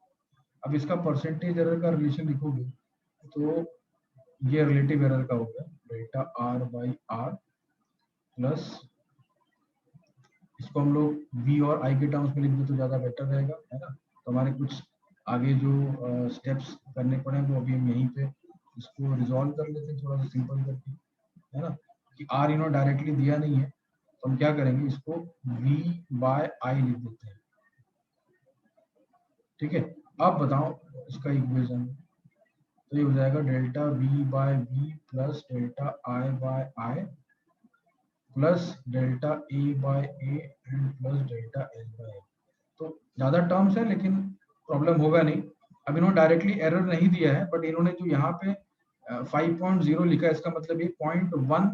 अब इसका परसेंटेज एरर का रिलेशन लिखोगे तो ये रिलेटिव एरर का होगा, delta r by r plus, इसको हम लोग v और i के टर्म्स में लिख दे तो ज्यादा बेटर रहेगा, है ना? तो हमारे कुछ आगे जो स्टेप्स करने पड़े वो अभी हम यहीं पे इसको रिजॉल्व कर लेते हैं, थोड़ा सा सिंपल करके, है ना? कि r इन्होंने डायरेक्टली दिया नहीं है, तो हम क्या करेंगे, इसको v बाय i लिख देते हैं, ठीक है? अब बताओ इसका इक्वेशन, तो ये हो जाएगा delta v by v plus delta i by i plus delta a by a and plus delta l by l. तो ज्यादा टर्म्स है लेकिन प्रॉब्लम होगा नहीं। अब इन्होंने डायरेक्टली एरर नहीं दिया है, बट इन्होंने जो यहाँ पे 5.0 लिखा है, इसका मतलब ये 0.1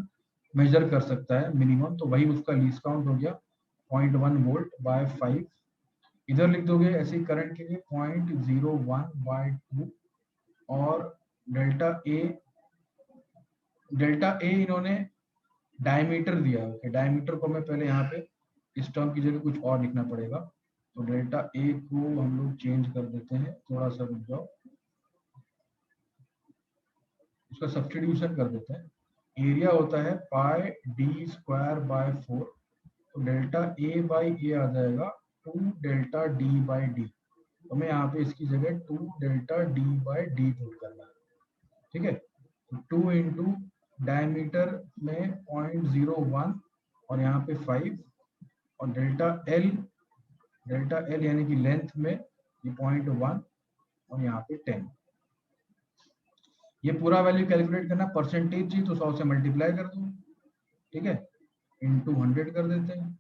मेजर कर सकता है मिनिमम, तो वही उसका लीस्ट काउंट हो गया 0.1 वोल्ट बाय 5। इधर लिख दोगे ऐसे ही करंट के लिए 0.01 बाय 2, और डेल्टा ए इन्होंने डायमीटर दिया है, डायमीटर को मैं पहले यहाँ पे इस टर्म की जगह कुछ और लिखना पड़ेगा, तो डेल्टा ए को हम लोग चेंज कर देते हैं, थोड़ा सा रुक जाओ, उसका सब्स्टिट्यूशन कर देते हैं। एरिया होता है पाई डी स्क्वायर बाय 4, तो डेल्टा ए बाई ए आ जाएगा 2 डेल्टा डी बाई डी, तो मैं यहाँ पे इसकी जगह 2 delta D by D put करना है, ठीक है? तो 2 इंटू डायमीटर में 0.01 और यहाँ पे 5, और डेल्टा एल यानी कि लेंथ में ये 0.1 और यहाँ पे 10। ये पूरा वैल्यू कैलकुलेट करना, परसेंटेज जी तो 100 से मल्टीप्लाई कर दो, ठीक है, इंटू 100 कर देते हैं,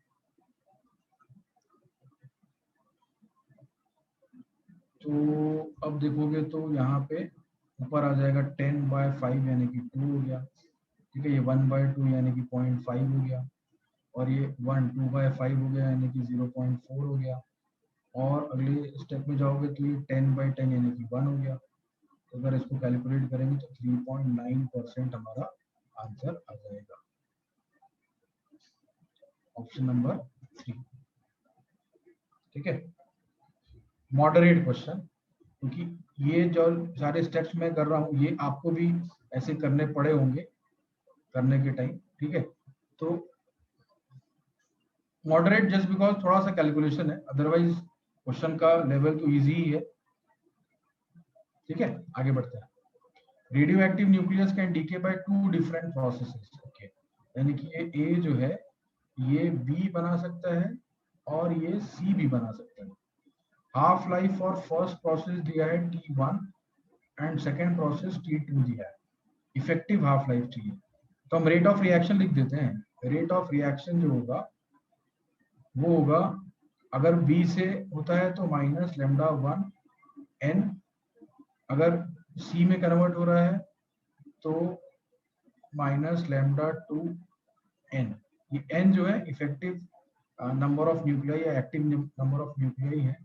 तो अब देखोगे तो यहाँ पे ऊपर आ जाएगा 10 बाय 5 यानी कि 2 हो गया, ठीक है? ये 1 बाय 2 यानी कि 0.5 हो गया, और ये 2 बाय 5 हो गया यानी कि 0.4 हो गया, और अगले स्टेप में जाओगे तो ये 10 बाय 10 यानी कि 1 हो गया। तो अगर इसको कैलकुलेट करेंगे तो 3.9% हमारा आंसर आ जाएगा, ऑप्शन नंबर 3, ठीक है? मॉडरेट क्वेश्चन, क्योंकि ये जो सारे स्टेप्स मैं कर रहा हूँ ये आपको भी ऐसे करने पड़े होंगे करने के टाइम, ठीक है? तो मॉडरेट जस्ट बिकॉज थोड़ा सा कैलकुलेशन है, अदरवाइज क्वेश्चन का लेवल तो इजी ही है, ठीक है? आगे बढ़ते हैं। Radioactive nucleus can decay by 2 different processes, okay, यानी कि ये ए जो है ये बी बना सकता है और ये सी भी बना सकता है। Half life for first process दिया है T1 and second process T2 दिया है, इफेक्टिव हाफ लाइफ चाहिए, तो हम रेट ऑफ रिएक्शन लिख देते हैं। रेट ऑफ रिएक्शन जो होगा वो होगा, अगर बी से होता है तो माइनस लेमडा 1 एन, अगर सी में कन्वर्ट हो रहा है तो माइनस लेमडा 2 एन। ये एन जो है इफेक्टिव नंबर ऑफ न्यूक्लियाई या एक्टिव नंबर ऑफ न्यूक्लियाई है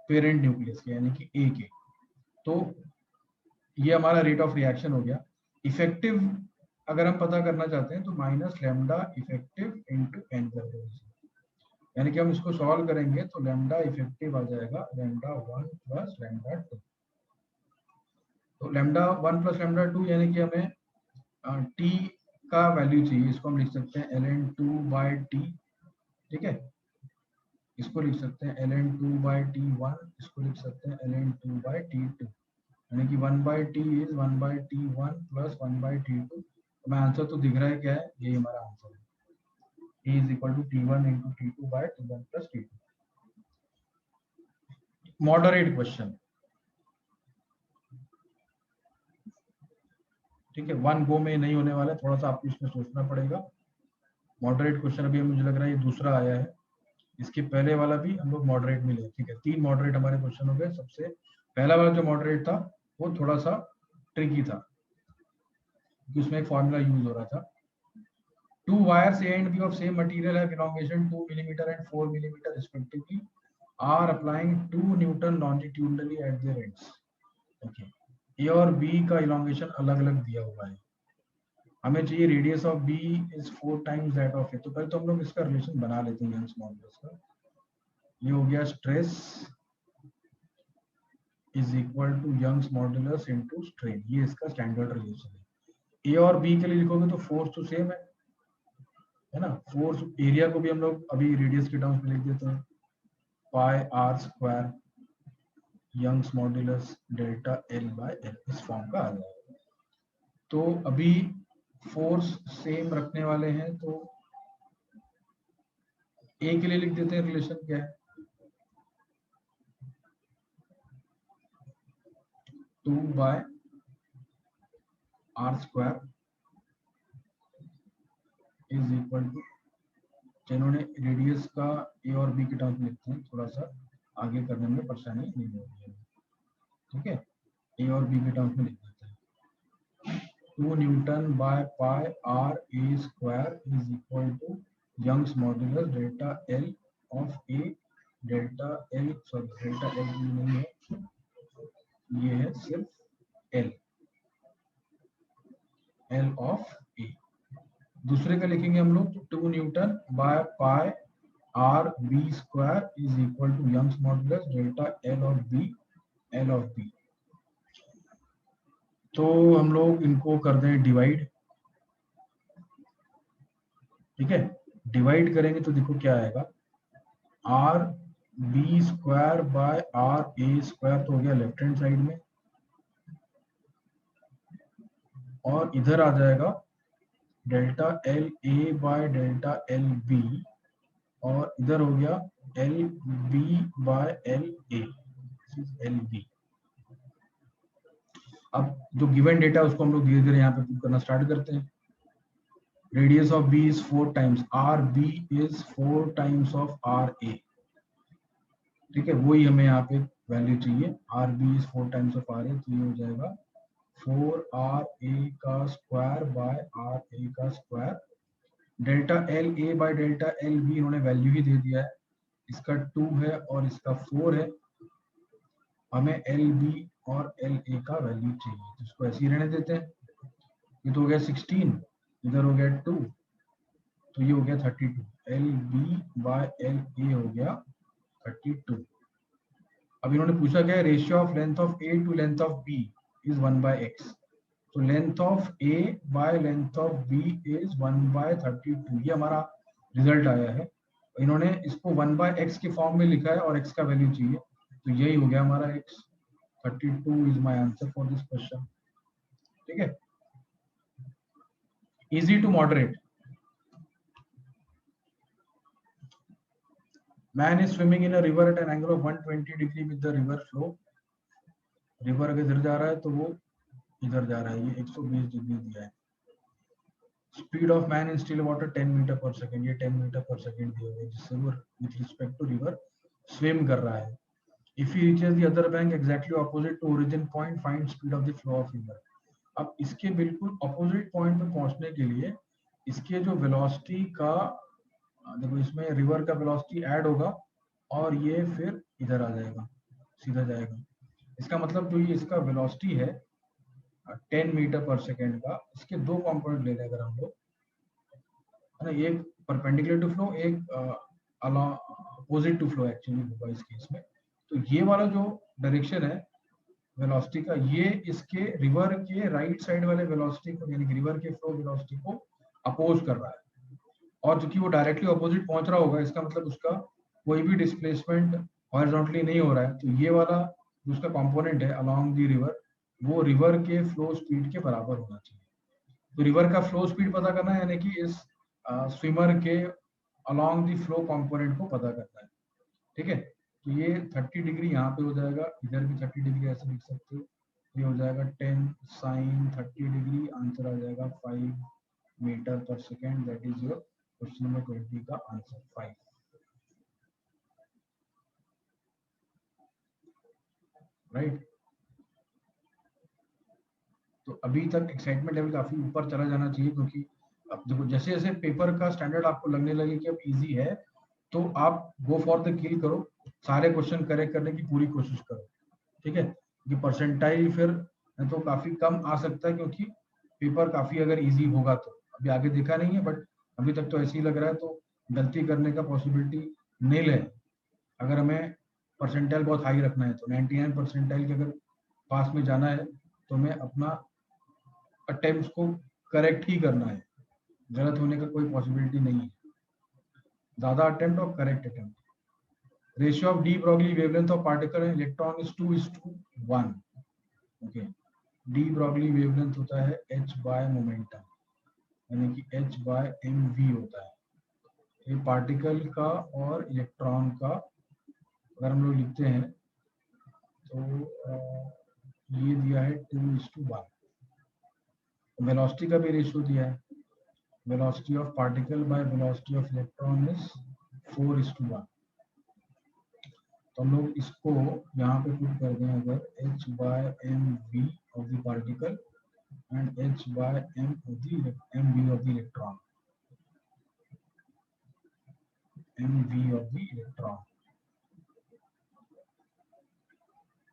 पेरेंट न्यूक्लियस के, यानी कि ए के। तो ये हमारा रेट ऑफ रिएक्शन हो गया। इफेक्टिव अगर हम पता करना चाहते हैं तो minus lambda effective into n कर देंगे, यानी कि हम इसको सॉल्व करेंगे तो लेमडा इफेक्टिव आ जाएगा लेमडा 1 प्लस लेमडा 2, तो लेमडा 1 प्लस लेमडा 2 यानी कि हमें टी का वैल्यू चाहिए, इसको हम लिख सकते हैं ln2 बाय टी, ठीक है? इसको लिख सकते हैं ln2 बाय t1, इसको लिख सकते हैं ln2 बाय t2, यानी कि 1 by t is 1 by t1 plus 1 by t2। तो मैं आंसर तो दिख रहा है क्या है, यही हमारा आंसर है, E is equal to t1 into t2 by t1 plus t2। Moderate question, ठीक है, वन गो में नहीं होने वाला है, थोड़ा सा आपको इसमें सोचना पड़ेगा। मॉडरेट क्वेश्चन अभी मुझे लग रहा है ये दूसरा आया है, इसके पहले वाला भी हम लोग मॉडरेट मिले। ठीक है, 3 मॉडरेट हमारे क्वेश्चन हो गए। सबसे पहला वाला जो मॉडरेट था वो थोड़ा सा ट्रिकी था, क्योंकि उसमें एक फॉर्मूला यूज हो रहा था। Two wires A and B of same material have elongation 2 mm and 4 mm respectively are applying 2 Newton longitudinally at their ends. Okay. A और B का elongation अलग अलग दिया हुआ है, हमें चाहिए radius of B is 4 times that of A। तो पहले तो हम लोग इसका रिलेशन बना लेते हैं यंग्स मॉडुलस का। ये हो गया stress is equal to Young's modulus into strain, ये इसका स्टैंडर्ड रिलेशन है। ए और बी के लिए लिखोगे तो फोर्स तो सेम है ना, फोर्स एरिया को भी हम लोग अभी रेडियस के टर्म्स में लिख देते हैं, pi r square Young's modulus delta l by l, इस फॉर्म का आ जाएगा। तो अभी फोर्स सेम रखने वाले हैं, तो ए के लिए लिख देते हैं रिलेशन क्या है, 2 by r square is equal to, जिन्होंने रेडियस का ए और बी के टर्म्स में लिखते हैं, थोड़ा सा आगे करने में परेशानी नहीं होगी। ठीक है, ए और बी के टर्म्स में लिख देते हैं, 2 newton by pi r a square is equal to Young's modulus delta l of a, delta l sorry delta l नहीं है, ये है सिर्फ एल, एल ऑफ ए। दूसरे का लिखेंगे हम लोग 2 newton by pi r b square is equal to Young's modulus delta l of b, l of b. तो हम लोग इनको कर दें डिवाइड। ठीक है, डिवाइड करेंगे तो देखो क्या आएगा, r b square by r a square तो हो गया लेफ्ट हैंड साइड में, और इधर आ जाएगा delta l a by delta l b, और इधर हो गया l b by l a, l b. अब जो गिवन डेटा उसको हम लोग धीरे धीरे यहाँ पे पुट करना स्टार्ट करते हैं। Radius of B is 4 times R B is 4 times of R A. ठीक है, वही हमें यहाँ पे वैल्यू चाहिए, R B is 4 times of R A, तो ये हो जाएगा 4 आर ए का स्क्वायर बाय आर ए का square, delta l a by delta l b इन्होंने वैल्यू ही दे दिया है, इसका 2 है और इसका 4 है, हमें एल बी और एल ए का वैल्यू चाहिए, तो इसको ऐसे ही रहने देते हैं। ये तो हो गया 16, इधर हो गया 2, तो ये हो गया 32, l b by l a हो गया 32। अब इन्होंने पूछा क्या है, ratio of length of a to length of B is 1/x, तो length of a by length of B is 1/32, ये हमारा रिजल्ट आया है। इन्होंने इसको 1/x के फॉर्म में लिखा है और x का वैल्यू चाहिए, तो यही हो गया हमारा x, 32 is my answer for this question. ठीक है, easy to moderate. Man is swimming in a river at an angle of 120 degree with the river flow. River अगर इधर जा रहा है तो वो इधर जा रहा है, ये 120 डिग्री दिया है। Speed of man in still water 10 metre पर सेकंड, ये 10 मीटर पर सेकंड दिया हुआ है, जिससे वो with respect to river swim कर रहा है। If he reaches the other bank exactly opposite to origin point, find speed of the flow of river. अब इसके बिल्कुल ऑपोजिट पॉइंट पे पहुंचने के लिए इसके जो वेलोसिटी का, देखो इसमें रिवर का वेलोसिटी ऐड होगा और ये फिर इधर आ जाएगा, सीधा जाएगा। इसका मतलब जो ये इसका वेलोसिटी है 10 मीटर पर सेकेंड का, इसके दो कंपोनेंट ले लें अगर हम लोग, है ना, एक परपेंडिकुलर टू फ्लो, एक अपोजिट टू फ्लो एक्चुअली होगा इस केस में। तो ये वाला जो डायरेक्शन है वेलोसिटी का, ये इसके रिवर के राइट साइड वाले वेलोसिटी को, यानी कि रिवर के फ्लो वेलोसिटी को अपोज कर रहा है, और चूंकि वो डायरेक्टली अपोजिट पहुंच रहा होगा, इसका मतलब उसका कोई भी डिस्प्लेसमेंट हॉरिजॉन्टली नहीं हो रहा है, तो ये वाला जो उसका कंपोनेंट है अलोंग द रिवर, वो रिवर के फ्लो स्पीड के बराबर होना चाहिए। तो रिवर का फ्लो स्पीड पता करना है, यानी कि इस स्विमर के अलोंग द फ्लो कंपोनेंट को पता करना है। ठीक है, तो ये 30 डिग्री यहाँ पे हो जाएगा, इधर भी 30 डिग्री ऐसे लिख सकते हो, ये हो जाएगा 10 साइन 30 डिग्री, आंसर आ जाएगा 5 मीटर पर second. That is your question number 20 का आंसर 5। राइट। तो अभी तक एक्साइटमेंट लेवल काफी ऊपर चला जाना चाहिए, क्योंकि अब देखो जैसे जैसे पेपर का स्टैंडर्ड आपको लगने लगे कि अब इजी है, तो आप गो फॉर द किल करो, सारे क्वेश्चन करेक्ट करने की पूरी कोशिश करो। ठीक है, क्योंकि परसेंटाइल फिर तो काफी कम आ सकता है, क्योंकि पेपर काफी अगर इजी होगा तो, अभी आगे देखा नहीं है बट अभी तक तो ऐसे ही लग रहा है, तो गलती करने का पॉसिबिलिटी नील है। अगर हमें परसेंटाइल बहुत हाई रखना है तो 99 परसेंटाइल के अगर पास में जाना है तो हमें अपना अटेम्प्ट को करेक्ट ही करना है, गलत होने का कोई पॉसिबिलिटी नहीं है। ज्यादा अटेम्प्ट और correct attempt. Ratio of de Broglie wavelength of particle in electron is 2:1। Okay, de Broglie wavelength होता है h बाय मोमेंटम, यानी कि h बाय mv होता है। ये पार्टिकल का और इलेक्ट्रॉन का अगर हम लोग लिखते हैं तो ये दिया है 2:1। वेलोसिटी का भी रेशियो दिया है, velocity of particle by velocity of electron is 4:1। तो हम लोग इसको यहाँ पे पुट कर दें, अगर h by mv of the particle and h by mv of the electron, mv of the electron,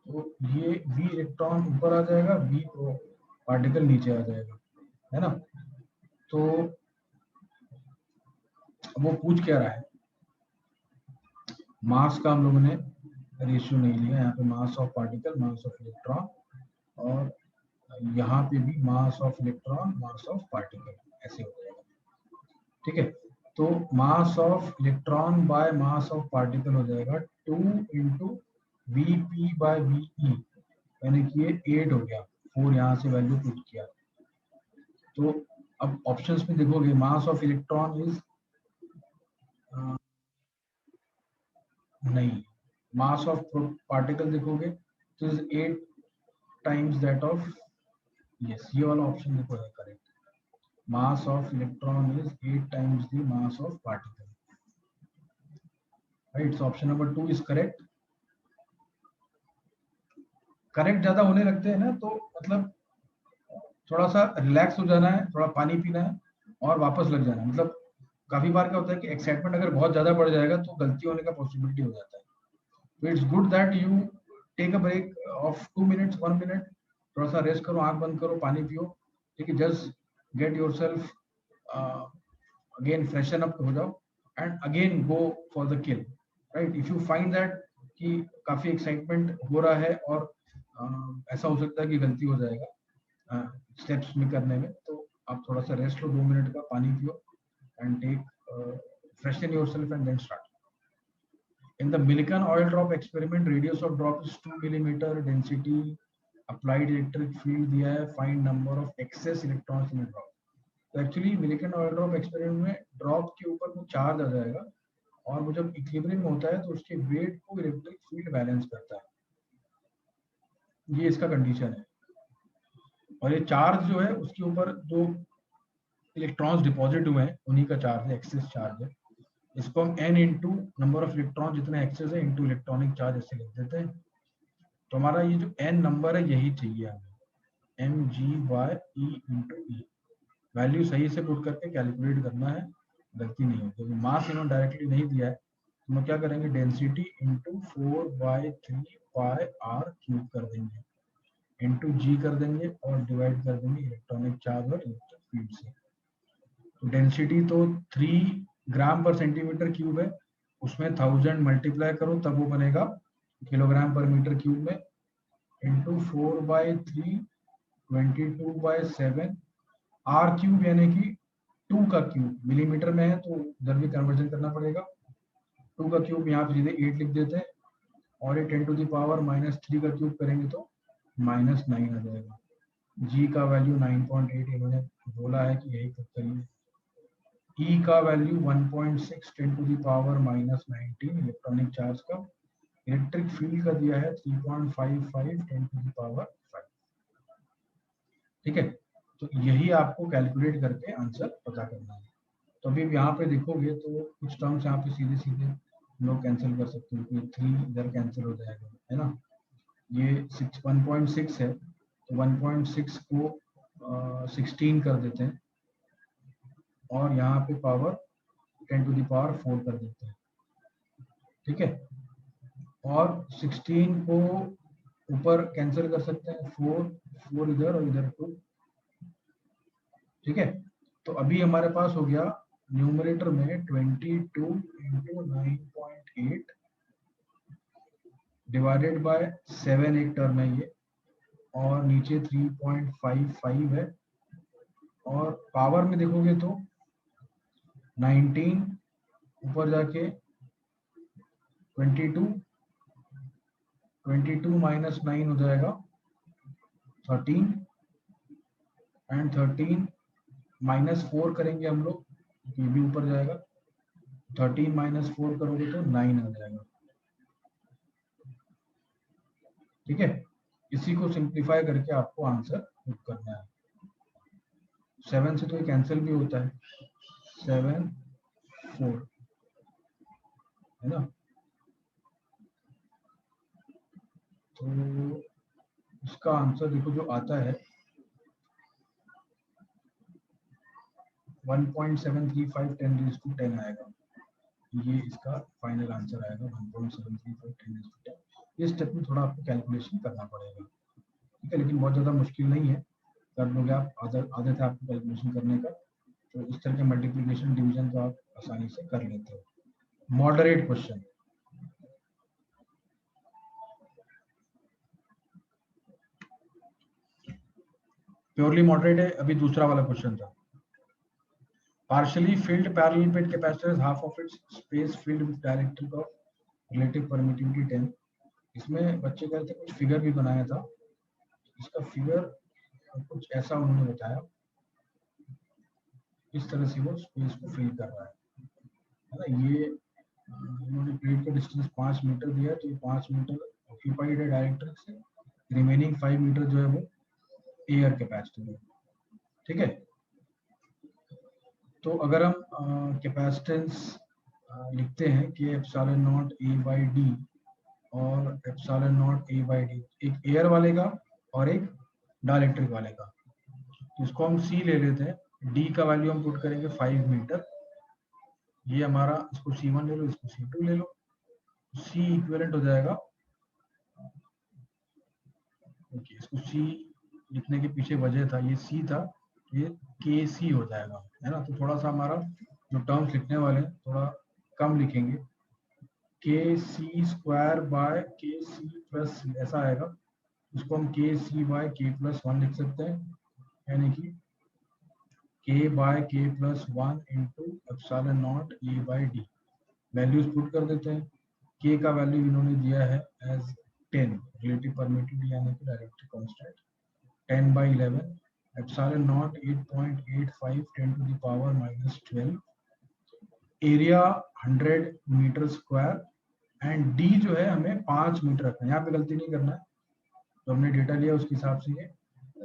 तो ये v इलेक्ट्रॉन ऊपर आ जाएगा, v पार्टिकल नीचे आ जाएगा, है ना। तो वो पूछ क्या रहा है, मास का हम लोगों ने रेशियो नहीं लिया, यहाँ पे mass of particle, mass of electron, और यहाँ पे भी mass of electron, mass of particle, ऐसे हो जाएगा। ठीक है, तो mass of electron by mass of particle हो जाएगा 2 into v p by v e, यानी कि ये 8 हो गया, 4 यहाँ से वैल्यू पुट किया। तो अब ऑप्शंस में देखोगे मास ऑफ इलेक्ट्रॉन इज नहीं, मास ऑफ पार्टिकल देखोगे तो is 8 times that of, yes ये वाला ऑप्शन देखो है correct, mass of electron is 8 times the mass of particle. Right, so option number 2 is correct. Correct ज्यादा होने लगते हैं ना, तो मतलब थोड़ा सा रिलैक्स हो जाना है, थोड़ा पानी पीना है और वापस लग जाना है। मतलब काफी बार क्या होता है कि एक्साइटमेंट अगर बहुत ज्यादा बढ़ जाएगा तो गलती होने का पॉसिबिलिटी हो जाता है। तो it's good that you take a break of 2 minutes 1 minute, थोड़ा सा रेस्ट करो, आंख बंद करो, पानी पियो, ठीक है, just get your self again freshen up हो जाओ and again go for the kill. Right, if you find that कि काफी एक्साइटमेंट हो रहा है और ऐसा हो सकता है कि गलती हो जाएगा स्टेप्स में करने में, तो आप थोड़ा सा रेस्ट लो 2 मिनट का, पानी पियो and take freshen yourself and then start. In the Millikan oil drop experiment, radius of drop is 2 millimeter, density applied electric field दिया है, find number of excess electrons in a drop. तो actually Millikan oil drop experiment में drop के ऊपर वो charge आ जाएगा और वो जब इक्विलिब्रियम में होता है तो उसके वेट को इलेक्ट्रिक फील्ड बैलेंस करता है, ये इसका कंडीशन है। और ये चार्ज जो है उसके ऊपर जो इलेक्ट्रॉन्स डिपॉजिट हुए हैं उन्हीं का चार्ज है, एक्सेस चार्ज है। इसको हम n into number of electron जितना एक्सेस है इंटू इलेक्ट्रॉनिक चार्ज ऐसे लिख देते हैं। तो हमारा ये जो n नंबर है यही चाहिए हमें, mg/e इंटू ई, वैल्यू सही से पुट करके कैलकुलेट करना है, गलती नहीं होगी। क्योंकि मास इन्होंने डायरेक्टली नहीं दिया है तो हम क्या करेंगे, density into 4/3 pi r cube कर देंगे, इंटू जी कर देंगे और डिवाइड कर देंगे इलेक्ट्रॉनिक चार्ज और इलेक्ट्रिक फील्ड से। तो डेंसिटी तो 3 ग्राम पर सेंटीमीटर क्यूब है, उसमें 1000 मल्टीप्लाई करो तब वो बनेगा किलोग्राम पर मीटर क्यूब में, इंटू 4/3 22/7 आर क्यूब, यानी कि 2 का क्यूब, मिलीमीटर में है तो उधर भी कन्वर्जन करना पड़ेगा। 2 का क्यूब यहाँ पे सीधे 8 लिख देते हैं और ये 10 टू द पावर -3 का क्यूब करेंगे तो -9 आ जाएगा। जी का वैल्यू 9.8 इन्होंने बोला है कि यही पुट करिए। E का value 1.6 10 to the power -19 electronic charge का, इलेक्ट्रिक फील्ड का दिया है 3.55 10 टू द पावर 5। ठीक है, तो यही आपको कैलकुलेट करके आंसर पता करना है। तो अभी यहाँ पे देखोगे तो कुछ टर्म्स यहाँ पे सीधे सीधे हम लोग कैंसिल कर सकते हैं, क्योंकि 3 इधर कैंसिल हो जाएगा, है ना। ये 1.6 है, तो 1.6 को 16 कर देते हैं और यहाँ पे पावर 10⁴ कर देते हैं, ठीक है। और 16 को ऊपर कैंसिल कर सकते हैं, 4 इधर और इधर 2, ठीक है। तो अभी हमारे पास हो गया न्यूमरेटर में 22 इंटू 9.8 डिवाइडेड बाय 7, एक टर्म है ये, और नीचे 3.55 है, और पावर में देखोगे तो 19 ऊपर जाके 22 माइनस 9 हो जाएगा 13, एंड 13 माइनस 4 करेंगे हम लोग, ये भी ऊपर जाएगा, 13 माइनस 4 करोगे तो 9 आ जाएगा, ठीक है। इसी को सिंप्लीफाई करके आपको आंसर पुट करना है। 7 से तो ये कैंसिल भी होता है, 7 4, है ना। तो इसका आंसर देखो जो आता है 1.735 10⁻10 आएगा, ये इसका फाइनल आंसर आएगा 1.735 10⁻10। इस स्टेप में थोड़ा आपको कैलकुलेशन करना पड़ेगा, ठीक है, लेकिन बहुत ज़्यादा मुश्किल नहीं है, कर लोगे आप, आदत है आपको कैलकुलेशन करने का, तो इस तरह के मल्टीप्लिकेशन डिवीजन तो आप आसानी से कर लेते हो। मॉडरेट क्वेश्चन, प्योरली मॉडरेट है। अभी दूसरा वाला क्वेश्चन था, partially filled parallel plate capacitor is half of its space filled with dielectric of relative permittivity 10। इसमें बच्चे कहते कुछ फिगर भी बनाया था, इसका फिगर कुछ ऐसा उन्होंने बताया, इस तरह से वो स्पेस को फिल कर रहा है ना। ये उन्होंने प्लेट का डिस्टेंस 5 मीटर दिया, तो ये 5 मीटर ऑक्यूपाइड है डाइलेक्ट्रिक से, रिमेनिंग 5 मीटर जो है वो एयर कैपेसिटर है, ठीक है। तो अगर हम कैपेसिटेंस लिखते हैं कि epsilon naught A by d और epsilon naught A by d, एक एयर वाले का और एक डाइलेक्ट्रिक वाले का, तो इसको हम सी ले लेते हैं, डी का वैल्यू हम पुट करेंगे 5 मीटर, ये हमारा, इसको C1 ले लो, इसको C2 ले लो, C इक्विवेलेंट हो जाएगा, ओके, इसको C लिखने के पीछे वजह था, ये C था, ये KC हो जाएगा, है ना। तो थोड़ा सा हमारा जो टर्म्स लिखने वाले हैं थोड़ा कम लिखेंगे, KC square by KC plus C ऐसा आएगा, इसको हम KC बाय K प्लस 1 लिख सकते हैं, यानी कि K by K plus 1 into epsilon naught A by d. Values put कर देते हैं, K का वैल्यू इन्होंने दिया है एज 10, रिलेटिव परमिटिविटी यानी कि dielectric constant 10 by 11, epsilon naught 8.85 10⁻⁻12, area 100 metre square, and d जो है हमें 5 मीटर रखना है, यहाँ पे गलती नहीं करना है, तो हमने डेटा लिया उसके हिसाब से, ये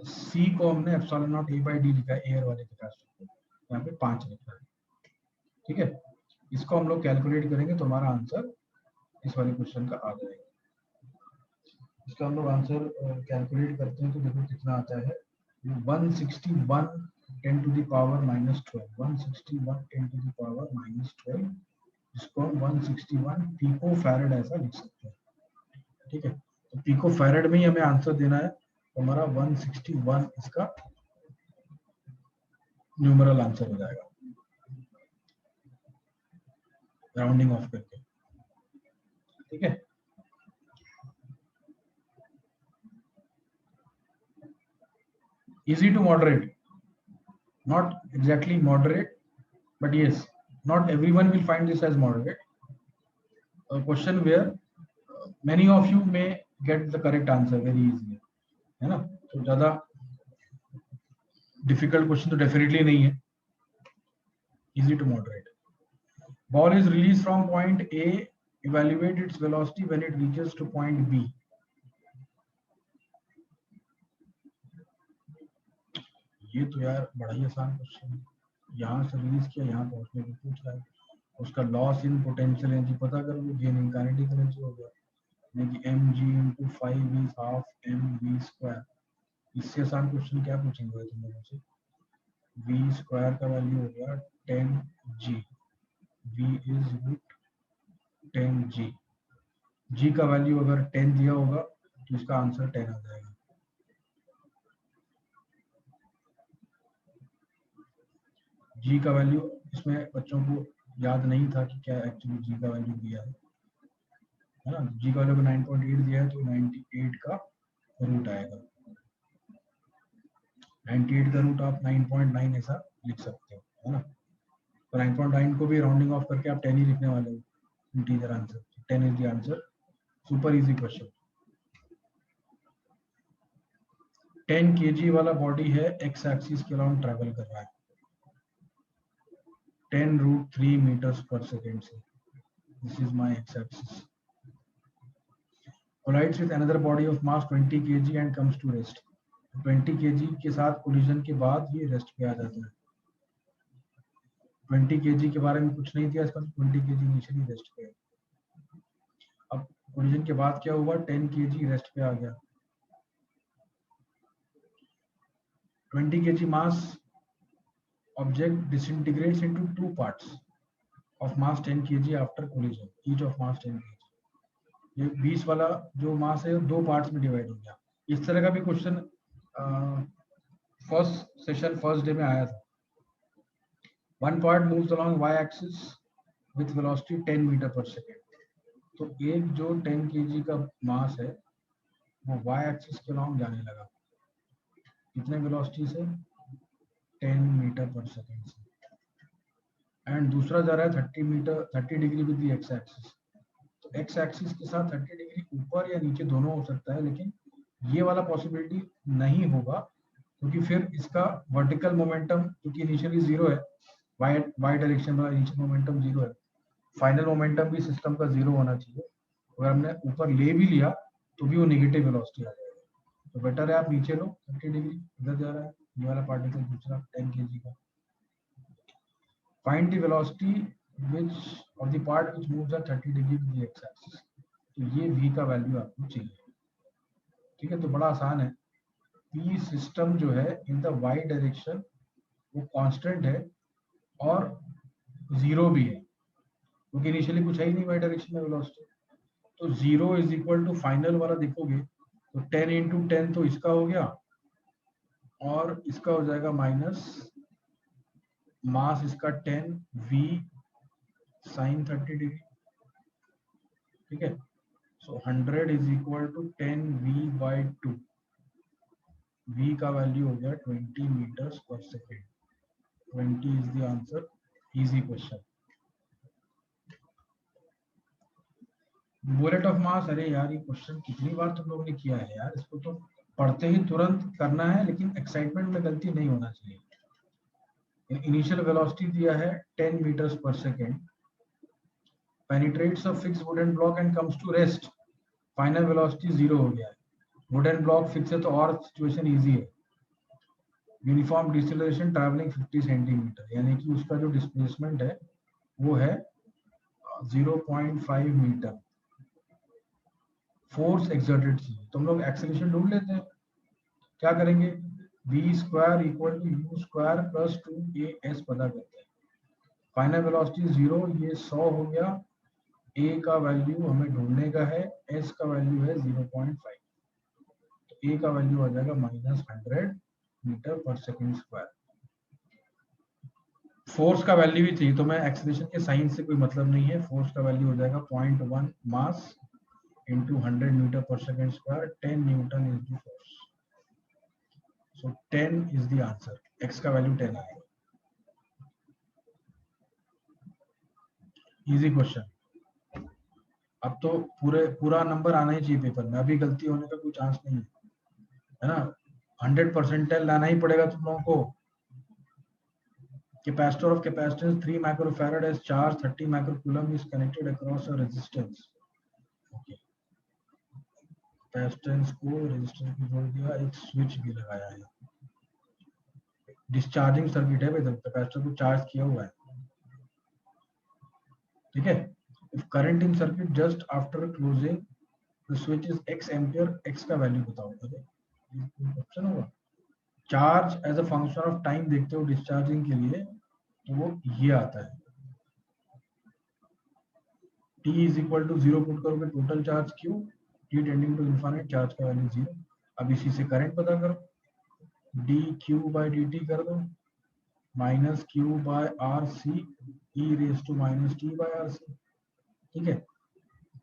सी को हमने epsilon naught A by D लिखा है एयर वाले कैपेसिटर को, यहाँ पे 5 लिखा है, ठीक है। इसको हम लोग कैलकुलेट करेंगे तो हमारा आंसर इस वाले क्वेश्चन का आ जाएगा। इसका हम लोग आंसर कैलकुलेट करते हैं तो देखो कितना आता है, 161 10⁻⁻12, 161 10⁻⁻12, इसको हम 161 पिको फैरेड ऐसा लिख सकते हैं, ठीक है। तो पिको फैरेड में ही हमें आंसर देना है, तो हमारा 161 इसका न्यूमरल आंसर हो जाएगा, राउंडिंग ऑफ करके, ठीक है। Easy to moderate, not exactly moderate, but yes, not everyone will find this as moderate. A question where many of you may get the correct answer very easily, है ना। तो ज्यादा difficult question तो definitely नहीं है, easy to moderate. Ball is released from point A, evaluate its velocity when it reaches to point B. ये तो यार बड़ा ही आसान क्वेश्चन है। यहाँ से रिलीज किया, यहाँ पहुंचने को पूछ रहा है। उसका लॉस इन पोटेंशियल एनर्जी पता कर लो, गेन इन काइनेटिक एनर्जी हो गया, यानी कि mg into 5 is half mv square. इससे आसान क्वेश्चन क्या पूछेंगे भाई तुम लोगों से? v स्क्वायर का वैल्यू हो गया 10g, v is root 10g। g का वैल्यू अगर 10 दिया होगा तो इसका आंसर 10 आ जाएगा। g का वैल्यू इसमें बच्चों को याद नहीं था कि क्या एक्चुअली g का वैल्यू दिया है ना? g का वैल्यू 9.8 दिया है तो 98 का रूट आएगा। 98 का रूट आप 9.9 ऐसा लिख सकते हो, है ना? तो 9.9 को भी राउंडिंग ऑफ करके आप 10 ही लिखने वाले हो, integer answer. 10 is the answer. Super easy question. 10 kg वाला बॉडी है, एक्स एक्सिस के अलाउंग ट्रेवल कर रहा है 10 रूट 3 मीटर्स पर सेकेंड से। This is my x axis. Collides with another body of mass 20 kg and comes to rest. 20 kg के साथ कोलिजन के बाद ये रेस्ट पे आ जाता है। 20 kg के बारे में कुछ नहीं दिया इसका, 20 kg इनिशियली रेस्ट पे है। अब कोलिजन के बाद क्या हुआ? 10 kg रेस्ट पे आ गया। 20 kg mass object disintegrates into two parts of mass 10 kg after collision, each of mass 10 kg। ये 20 वाला जो मास है दो पार्ट्स में डिवाइड हो गया। इस तरह का भी question first session first day में आया था। One part moves along y axis with velocity 10 metre पर सेकेंड। तो एक जो 10 kg का मास है वो y एक्सिस के अलोंग जाने लगा, कितने वेलोसिटी से? 10 मीटर पर सेकेंड से। एंड दूसरा जा रहा है 30 degree with the x axis. तो एक्स एक्सिस के साथ 30 डिग्री ऊपर या नीचे दोनों हो सकता है, लेकिन ये वाला पॉसिबिलिटी नहीं होगा क्योंकि फिर इसका वर्टिकल मोमेंटम, क्योंकि इनिशियली जीरो है, वाई डायरेक्शन वाला इनिशियल मोमेंटम जीरो है, फाइनल मोमेंटम भी सिस्टम का जीरो होना चाहिए। अगर हमने ऊपर ले भी लिया तो भी वो नेगेटिव वेलोसिटी आ जाएगा। तो बेटर है आप नीचे लो, 30 डिग्री इधर जा रहा है ये वाला पार्टिकल, दूसरा 10 kg का। Find the velocity which of the part which moves at 30 degree with the x-axis। तो ये v का वैल्यू आपको चाहिए, ठीक है? तो बड़ा आसान है। p सिस्टम जो है इन द y डायरेक्शन वो कांस्टेंट है और जीरो भी है, क्योंकि इनिशियली कुछ है ही नहीं y डायरेक्शन में वेलोसिटी। तो zero is equal to final वाला देखोगे तो 10 इंटू 10 तो इसका हो गया और इसका हो जाएगा माइनस मास इसका 10 v साइन 30 डिग्री, ठीक है? So 100 is equal to 10 v by 2। v का वैल्यू हो गया 20 meters per second। 20 is the answer। Easy question। Bullet of mass, अरे यार ये क्वेश्चन कितनी बार तुम लोगों ने किया है यार, इसको तो पढ़ते ही तुरंत करना है, लेकिन एक्साइटमेंट में गलती नहीं होना चाहिए। इनिशियल वेलोसिटी दिया है 10 meters per second, penetrates a fixed wooden block and comes to rest। Final velocity zero हो गया है, वुडन ब्लॉक फिक्स है तो और सिचुएशन इजी है। यूनिफॉर्म डिसेलरेशन ट्रैवलिंग 50 सेंटीमीटर, यानी कि उसका जो डिस्प्लेसमेंट है वो है 0.5 मीटर। फोर्स एक्सर्टेड चाहिए, तो हम लोग एक्सेलरेशन ढूंढ लेते हैं। क्या करेंगे? v square equal to u square plus 2as पता करते हैं। फाइनल वेलोसिटी जीरो, ये 100 हो गया। a का वैल्यू हमें ढूंढने का है, s का वैल्यू है 0.5, तो a का वैल्यू आ जाएगा -100 मीटर पर सेकेंड स्क्वायर। फोर्स का वैल्यू भी चाहिए, तो मैं एक्सेलरेशन के साइन से कोई मतलब नहीं है। फोर्स का वैल्यू हो जाएगा 0.1 मास इंटू 100 मीटर पर second square, 10 Newton is the force. So 10 is the answer. X का वैल्यू 10 आएगा। Easy question. अब तो पूरा नंबर आना ही चाहिए पेपर में, अभी गलती होने का कोई चांस नहीं है ना? 100% लाना ही पड़ेगा तुम लोगों को। Capacitor of capacitance 3 microfarad has charge 30 microcoulomb is connected across a resistance। Okay। Capacitance को रेजिस्टेंस में जोड़ दिया, एक स्विच भी लगाया है। डिस्चार्जिंग सर्किट है, कैपेसिटर को चार्ज किया हुआ है, ठीक है। If current in circuit just after closing the switch is x ampere, x का वैल्यू बताओ। ऑप्शन होगा charge as a function of time देखते हो डिस्चार्जिंग के लिए, तो वो ये आता है t is equal to 0 put करोगे total charge q, t tending to infinite, charge का वैल्यू 0। अब इसी से करंट पता करो, dq बाई dt कर दो minus q by r c e raise to minus t by r c, ठीक है।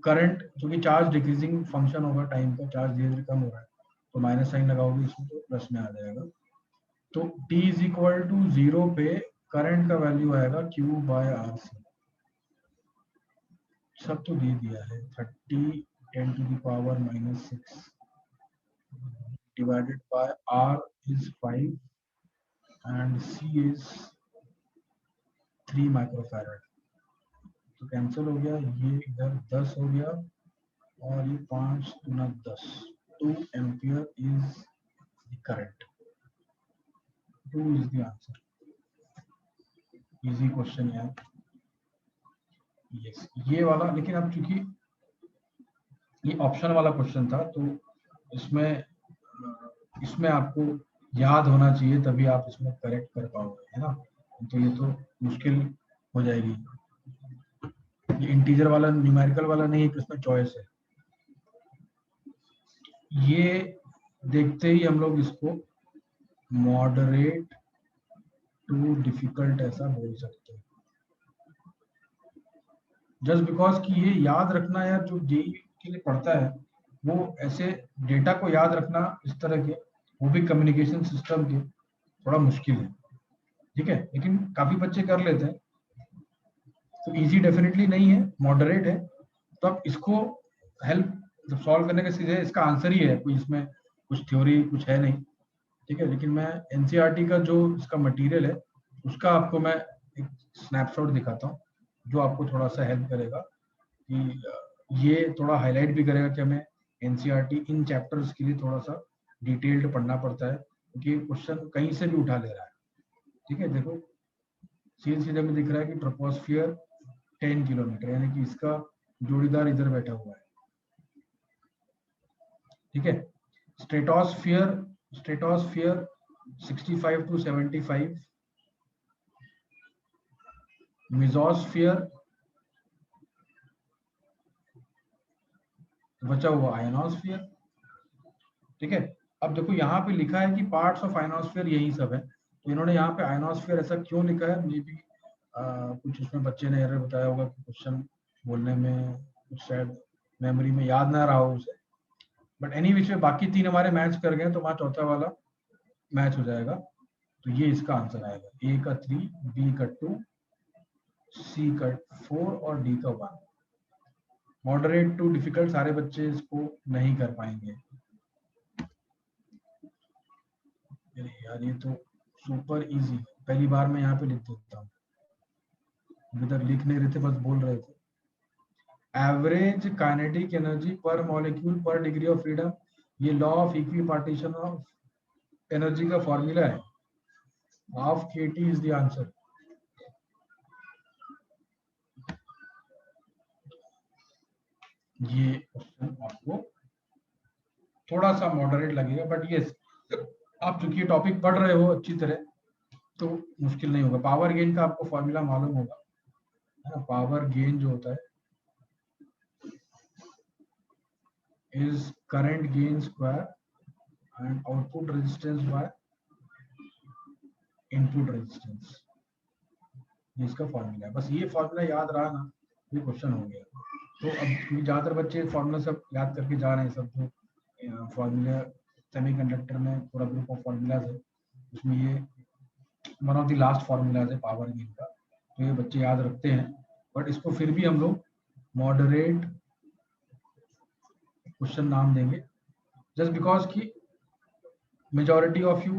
करंट क्योंकि चार्ज डिक्रीजिंग फंक्शन होगा टाइम का, चार्ज धीरे धीरे कम हो रहा है, तो माइनस साइन लगाओगे इसमें तो प्लस में आ जाएगा। तो t इज इक्वल टू 0 पे करंट का वैल्यू आएगा q बाय आर सी, सब तो दे दिया है 30 10 to the power minus 6 divided by r is 5 and c is 3 microfarad, तो कैंसिल हो गया, ये इधर 10 हो गया और ये 5 गुना 10, 2 ampere is the current, 2 is the answer. Easy question यार, यस ये वाला। लेकिन अब चूंकि ये ऑप्शन वाला क्वेश्चन था, तो इसमें इसमें आपको याद होना चाहिए, तभी आप इसमें करेक्ट कर पाओगे, है ना। तो ये तो मुश्किल हो जाएगी, ये इंटीजर वाला न्यूमेरिकल वाला नहीं है कि उसमें चॉइस है। ये देखते ही हम लोग इसको मॉडरेट टू डिफिकल्ट ऐसा बोल सकते हैं, जस्ट बिकॉज कि ये याद रखना यार, जो जेई के लिए पढ़ता है वो ऐसे डेटा को याद रखना इस तरह के, वो भी कम्युनिकेशन सिस्टम के, थोड़ा मुश्किल है, ठीक है। लेकिन काफी बच्चे कर लेते हैं, तो इजी डेफिनेटली नहीं है, मॉडरेट है। तो अब इसको हेल्प सॉल्व करने के सीधे इसका आंसर ही है, कोई इसमें कुछ थ्योरी कुछ है नहीं, ठीक है। लेकिन मैं एनसीईआरटी का जो इसका मटेरियल है उसका आपको मैं एक स्नैपशॉट दिखाता हूँ, जो आपको थोड़ा सा हेल्प करेगा कि ये थोड़ा हाईलाइट भी करेगा कि हमें एनसीईआरटी इन चैप्टर्स के लिए थोड़ा सा डिटेल्ड पढ़ना पड़ता है, क्योंकि क्वेश्चन कहीं से भी उठा ले रहा है, ठीक है। देखो सीधे में दिख रहा है कि ट्रोपोस्फियर 10 किलोमीटर, यानी कि इसका जोड़ीदार इधर बैठा हुआ है, ठीक है। स्ट्रेटोस्फियर स्ट्रेटोस्फियर 65 टू 75, मेसोस्फियर बचा हुआ आयनोस्फियर, ठीक है। अब देखो यहाँ पे लिखा है कि पार्ट्स ऑफ आयनोस्फियर यही सब है, तो इन्होंने यहाँ पे आयनोस्फियर ऐसा क्यों लिखा है, मे बी कुछ उसमें बच्चे ने एरर बताया होगा कि क्वेश्चन बोलने में कुछ शायद मेमोरी में याद ना रहा हो उसे, बट एनी विच में बाकी तीन हमारे मैच कर गए, तो वहाँ चौथा वाला मैच हो जाएगा, तो ये इसका आंसर आएगा, ए का 3, बी का 2, सी का 4 और डी का 1। मॉडरेट टू डिफिकल्ट सारे बच्चे इसको नहीं कर पाएंगे। यार ये तो सुपर इजी, पहली बार मैं यहाँ पे लिख देता हूँ, अभी तक लिख नहीं रहे थे, बस बोल रहे थे। एवरेज काइनेटिक एनर्जी पर मॉलिक्यूल पर डिग्री ऑफ फ्रीडम, ये law of equi partition of energy का फॉर्मूला है, half kT is the answer. ये क्वेश्चन आपको थोड़ा सा मॉडरेट लगेगा, बट ये आप चूंकि टॉपिक पढ़ रहे हो अच्छी तरह, तो मुश्किल नहीं होगा। पावर गेन का आपको फॉर्मूला मालूम होगा, है ना। पावर गेन जो होता है is current gain square and output resistance by input resistance, ये इसका फॉर्मूला है। बस ये फॉर्मूला याद रहा ना, ये क्वेश्चन हो गया। तो अब ज्यादातर बच्चे फॉर्मूला सब याद करके जा रहे हैं, सब जो फॉर्मूला सेमीकंडक्टर में पूरा ग्रुप ऑफ फॉर्मूलाज है, उसमें ये one of the last formulas है पावर गेन का, तो ये बच्चे याद रखते हैं, बट इसको फिर भी हम लोग मॉडरेट क्वेश्चन नाम देंगे, जस्ट बिकॉज की majority of you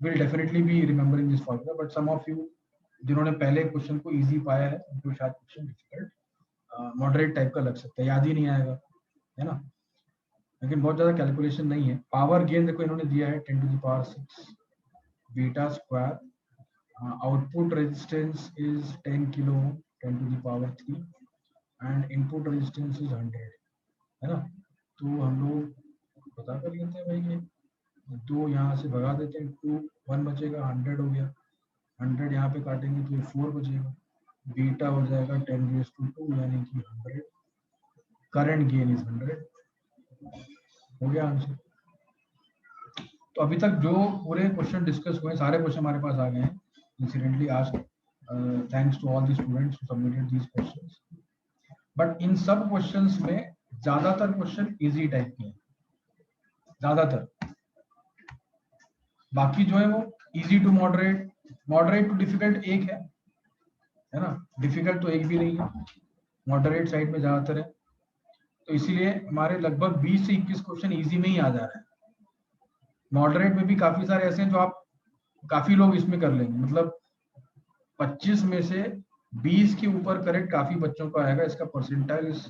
will definitely be remembering this formula, but some of you जिन्होंने पहले क्वेश्चन को इजी पाया है उनको शायद क्वेश्चन डिफिकल्ट मॉडरेट टाइप का लग सकता है, याद ही नहीं आएगा, है ना। लेकिन बहुत ज्यादा कैलकुलेशन नहीं है। पावर गेन देखो इन्होंने दिया है 10 to the power 6, beta square. Output resistance is 10 kilo ohm, 10 to the power 3, and input resistance is 100, है ना। तो हम लोग पता कर लेते हैं भाई, ये दो यहाँ से भगा देते हैं, 2 1 बचेगा, 100 हो गया, 100 यहाँ पे काटेंगे तो ये 4 बचेगा, बीटा हो जाएगा 10⁻², यानी कि 100, करंट गेन इज 100, हो गया आंसर। तो अभी तक जो पूरे क्वेश्चन डिस्कस हुए, सारे क्वेश्चन हमारे पास आ गए हैं, incidentally asked, thanks to all the students who submitted these questions. But इन सब क्वेश्चंस में ज्यादातर क्वेश्चन इजी टाइप के हैं, ज्यादातर, बाकी जो है वो easy to moderate, moderate to difficult एक है ना, डिफिकल्ट तो एक भी नहीं है, मॉडरेट साइड में ज्यादातर है। तो इसीलिए हमारे लगभग 20 से 21 क्वेश्चन इजी में ही आ जा रहे हैं। मॉडरेट में भी काफी सारे ऐसे हैं जो आप, काफी लोग इसमें कर लेंगे, मतलब 25 में से 20 के ऊपर करेक्ट काफी बच्चों को आएगा। इसका परसेंटाइल इस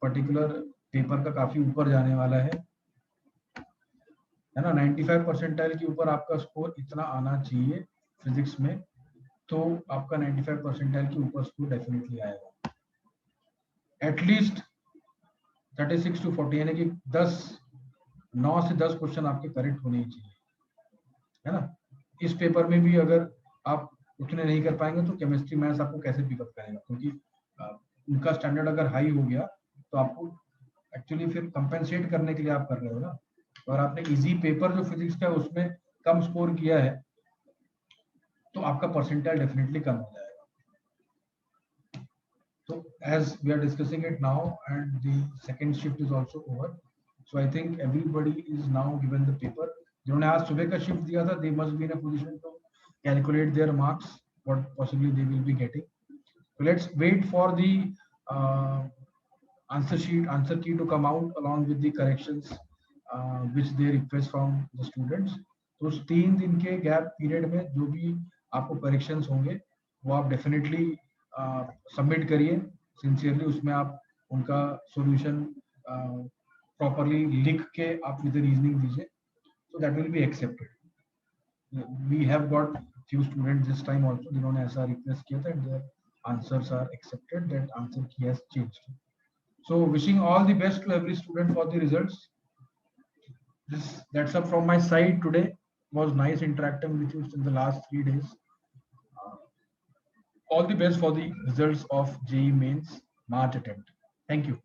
पर्टिकुलर पेपर का काफी ऊपर जाने वाला है ना। 95 परसेंटाइल के ऊपर आपका स्कोर इतना आना चाहिए फिजिक्स में, तो आपका 95 परसेंटाइल के ऊपर स्कोर डेफिनेटली आएगा, एटलीस्ट 36 to 40, यानी कि 9 से 10 क्वेश्चन आपके करेक्ट होने ही चाहिए, है ना। इस पेपर में भी अगर आप उतने नहीं कर पाएंगे तो केमिस्ट्री मैथ्स आपको कैसे पिकअप करेगा, क्योंकि उनका स्टैंडर्ड अगर हाई हो गया तो आपको एक्चुअली फिर कंपेंसेट करने के लिए आप कर रहे हो ना। और आपने इजी पेपर जो फिजिक्स का उसमें कम स्कोर किया है तो आपका परसेंटाइल डेफिनेटली कम हो जाएगा। तो as we are discussing it now and the second shift is also over, so I think everybody is now given the paper. जिन्होंने आज सुबह का शिफ्ट दिया था, they must be in a position to calculate their marks, what possibly they will be getting. So let's wait for the answer key to come out along with the corrections which they request from the students. तो उस 3 दिन के gap period में जो भी आपको corrections होंगे वो आप डेफिनेटली सबमिट करिए सिंसियरली। उसमें आप उनका सॉल्यूशन प्रॉपरली लिख के आप विद रीजनिंग दीजिए, so that will be accepted. We have got few students this time also जिन्होंने ऐसा रिक्वेस्ट किया था, and their answers are accepted, that answer key has changed. So wishing all the best to every student for the results. That's up from my side today. It was nice interacting with you in the last 3 days. All the best for the results of JEE Mains March attempt. Thank you.